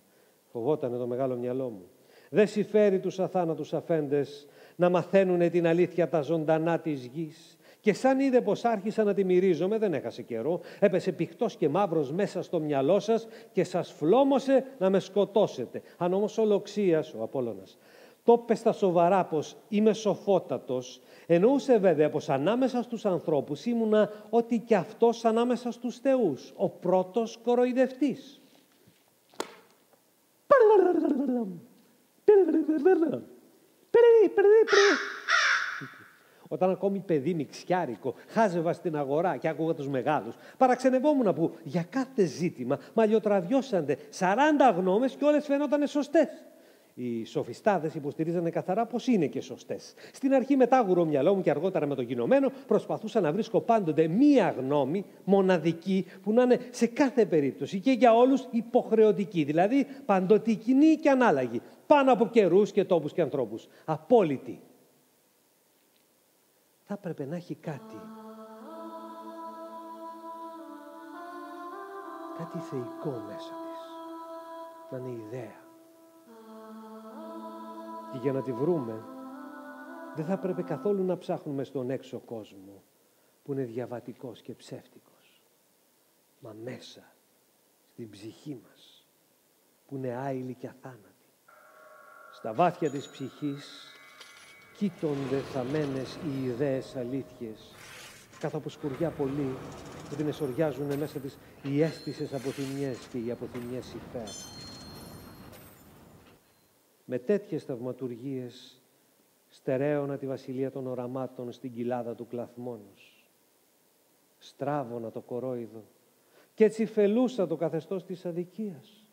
Φοβότανε το μεγάλο μυαλό μου. Δεν συμφέρει τους αθάνατους αφέντες να μαθαίνουνε την αλήθεια τα ζωντανά της γης. Και σαν είδε πως άρχισα να τη μυρίζομαι, δεν έχασε καιρό, έπεσε πηχτός και μαύρος μέσα στο μυαλό σας και σας φλόμωσε να με σκοτώσετε. Αν όμως ολοξίας, ο Απόλλωνας, το είπε στα σοβαρά πως είμαι σοφότατος, εννοούσε βέβαια πως ανάμεσα στους ανθρώπους ήμουνα ότι κι αυτός ανάμεσα στους θεούς, ο πρώτος κοροϊδευτής. Όταν ακόμη παιδί μιξιάρικο χάζευα στην αγορά και άκουγα τους μεγάλους, παραξενευόμουν που για κάθε ζήτημα μαλλιοτραβιώσανται 40 γνώμες και όλες φαίνονταν σωστές. Οι σοφιστάδες υποστηρίζανε καθαρά πως είναι και σωστές. Στην αρχή με τ' άγουρο μυαλό μου και αργότερα με το γινωμένο προσπαθούσα να βρίσκω πάντοτε μία γνώμη μοναδική που να είναι σε κάθε περίπτωση και για όλους υποχρεωτική, δηλαδή παντοτικινή και ανάλογη, πάνω από καιρούς και τόπους και ανθρώπους. Απόλυτη. Θα έπρεπε να έχει κάτι θεϊκό μέσα της, να είναι ιδέα. Και για να τη βρούμε, δεν θα πρέπει καθόλου να ψάχνουμε στον έξω κόσμο, που είναι διαβατικός και ψεύτικος, μα μέσα, στην ψυχή μας, που είναι άειλη και αθάνατη. Στα βάθια της ψυχής κοίτονται θαμμένες οι ιδέες αλήθειες, καθ' όπως σκουριά πολύ, που την εσωριάζουν μέσα της οι αίσθησες αποθυμιές και οι αποθυμιές υπέρ. Με τέτοιες θαυματουργίες στερέωνα τη βασιλεία των οραμάτων στην κοιλάδα του κλαθμόνος. Στράβωνα το κορόιδο και έτσι φελούσα το καθεστώς της αδικίας.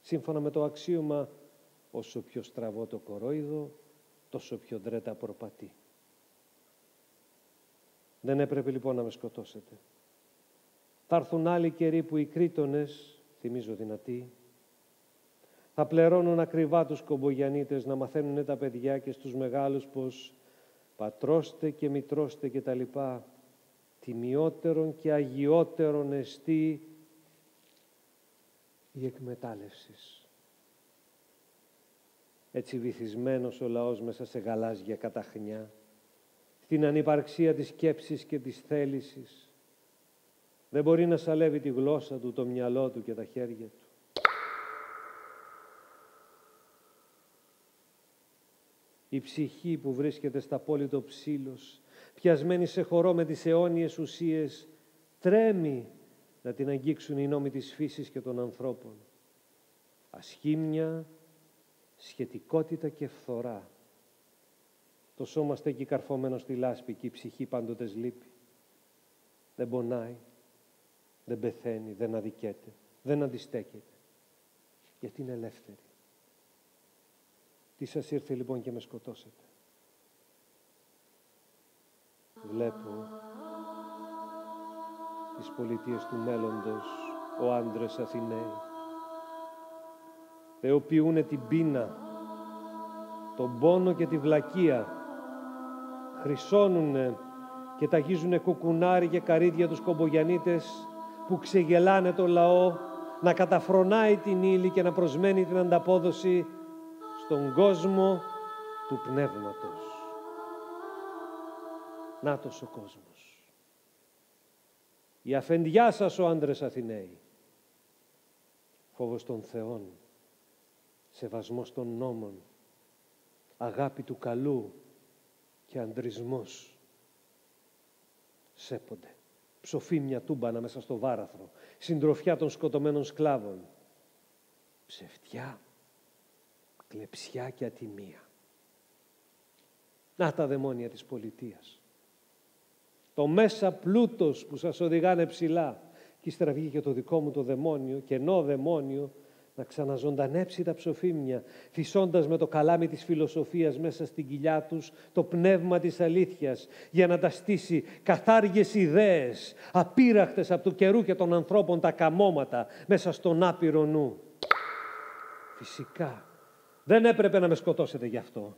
Σύμφωνα με το αξίωμα, όσο πιο στραβό το κορόιδο, τόσο πιο ντρέτα προπατεί. Δεν έπρεπε λοιπόν να με σκοτώσετε. Θα έρθουν άλλοι καιροί που οι Κρήτονες, θυμίζω δυνατοί, θα πληρώνουν ακριβά τους κομπογιανίτες να μαθαίνουν τα παιδιά και στους μεγάλους πως πατρώστε και μητρώστε και τα λοιπά, τιμιότερον και αγιότερον εστί η εκμετάλλευσης. Έτσι βυθισμένος ο λαός μέσα σε γαλάζια καταχνιά, στην ανυπαρξία της σκέψης και της θέλησης, δεν μπορεί να σαλεύει τη γλώσσα του, το μυαλό του και τα χέρια του. Η ψυχή που βρίσκεται στα απόλυτο ψήλος, πιασμένη σε χορό με τις αιώνιες ουσίες, τρέμει να την αγγίξουν οι νόμοι της φύσης και των ανθρώπων. Ασχήμια, σχετικότητα και φθορά. Το σώμα στέκει καρφωμένο στη λάσπη και η ψυχή πάντοτε λείπει. Δεν πονάει, δεν πεθαίνει, δεν αδικέται, δεν αντιστέκεται. Γιατί είναι ελεύθερη. Τι σας ήρθε λοιπόν και με σκοτώσετε? Βλέπω τις πολιτείες του μέλλοντος, ο άντρες Αθηναίοι. Θεοποιούνε την πείνα, τον πόνο και τη βλακεία. Χρυσώνουνε και ταγίζουνε κουκουνάρι και καρύδια τους κομπογιανίτες που ξεγελάνε το λαό να καταφρονάει την ύλη και να προσμένει την ανταπόδοση στον κόσμο του πνεύματος. Νάτος ο κόσμος. Η αφεντιά σας ο άντρες Αθηναίοι. Φόβος των θεών, σεβασμός των νόμων, αγάπη του καλού και αντρισμός. Σέπονται, ψοφή μια τούμπανα μέσα στο βάραθρο, συντροφιά των σκοτωμένων σκλάβων. Ψευτιά, κλεψιά και ατιμία. Να τα δαιμόνια της πολιτείας. Το μέσα πλούτος που σας οδηγάνε ψηλά. Και ύστερα βγήκε το δικό μου το δαιμόνιο, κενό δαιμόνιο, να ξαναζωντανέψει τα ψοφίμια, φυσώντας με το καλάμι της φιλοσοφίας μέσα στην κοιλιά τους το πνεύμα της αλήθειας, για να τα στήσει καθάργες ιδέες, απείραχτες από του καιρού και των ανθρώπων τα καμώματα μέσα στον άπειρο νου. Φυσικά, δεν έπρεπε να με σκοτώσετε γι' αυτό.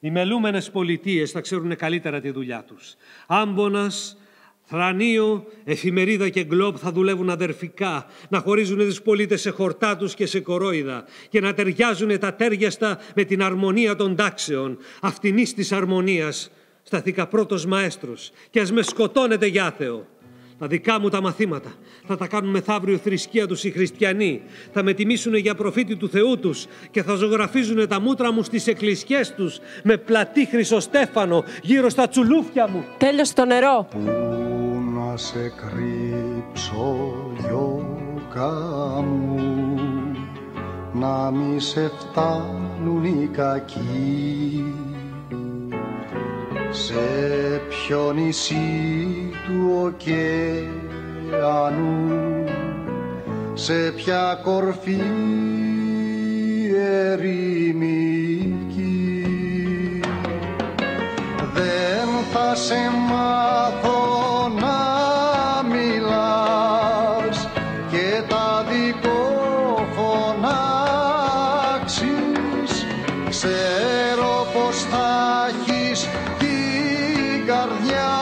Οι μελούμενες πολιτείες θα ξέρουν καλύτερα τη δουλειά τους. Άμπονας, Θρανείο, Εφημερίδα και Γκλόμπ θα δουλεύουν αδερφικά, να χωρίζουν τους πολίτες σε χορτάτους και σε κορόιδα και να ταιριάζουν τα τέριαστα με την αρμονία των τάξεων. Αυτινής της αρμονίας σταθήκα πρώτος μαέστρος και ας με σκοτώνετε για άθεο. Τα δικά μου τα μαθήματα θα τα κάνουν μεθαύριο θρησκεία τους οι χριστιανοί. Θα με τιμήσουν για προφήτη του Θεού τους και θα ζωγραφίζουν τα μούτρα μου στις εκκλησιές τους με πλατή χρυσοστέφανο γύρω στα τσουλούφια μου. Τέλειωσε το νερό. Πού να σε κρύψω, γιώκα μου, να μη σε φτάνουν οι κακοί. Σε ποιο νησί του ωκεανού, σε ποια κορφή ερημική, δεν θα σε μάθω να μιλάς και τα δικό φωνάξεις. Ξέρω πως θα έχεις την καρδιά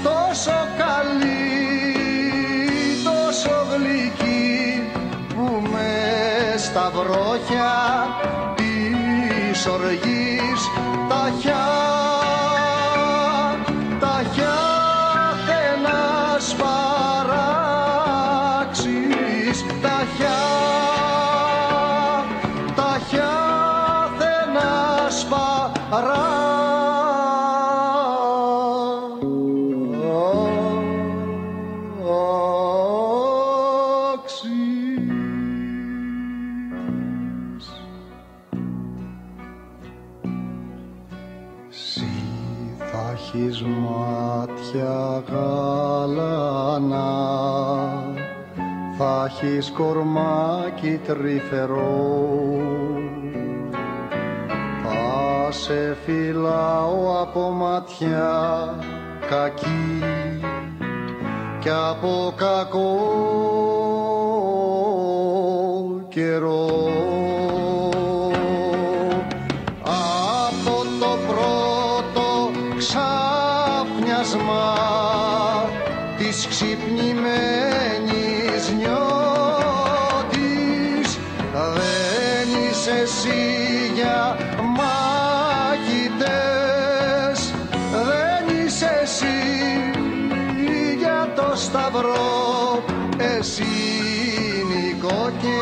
τόσο καλή, τόσο γλυκή, που μες στα βρόχια της οργής τα χιά θε να σπαράξεις, τα χιά θε να σπαράξεις. Έχεις μάτια γαλανά, θα έχεις κορμάκι τρυφερό, θα σε φυλάω από ματιά κακή και από κακό καιρό. Ξαφνιάσμα της ξυπνημένης νιώτης, δεν είσαι εσύ για μάχητες, δεν είσαι εσύ για το σταυρό, εσύ Νικό και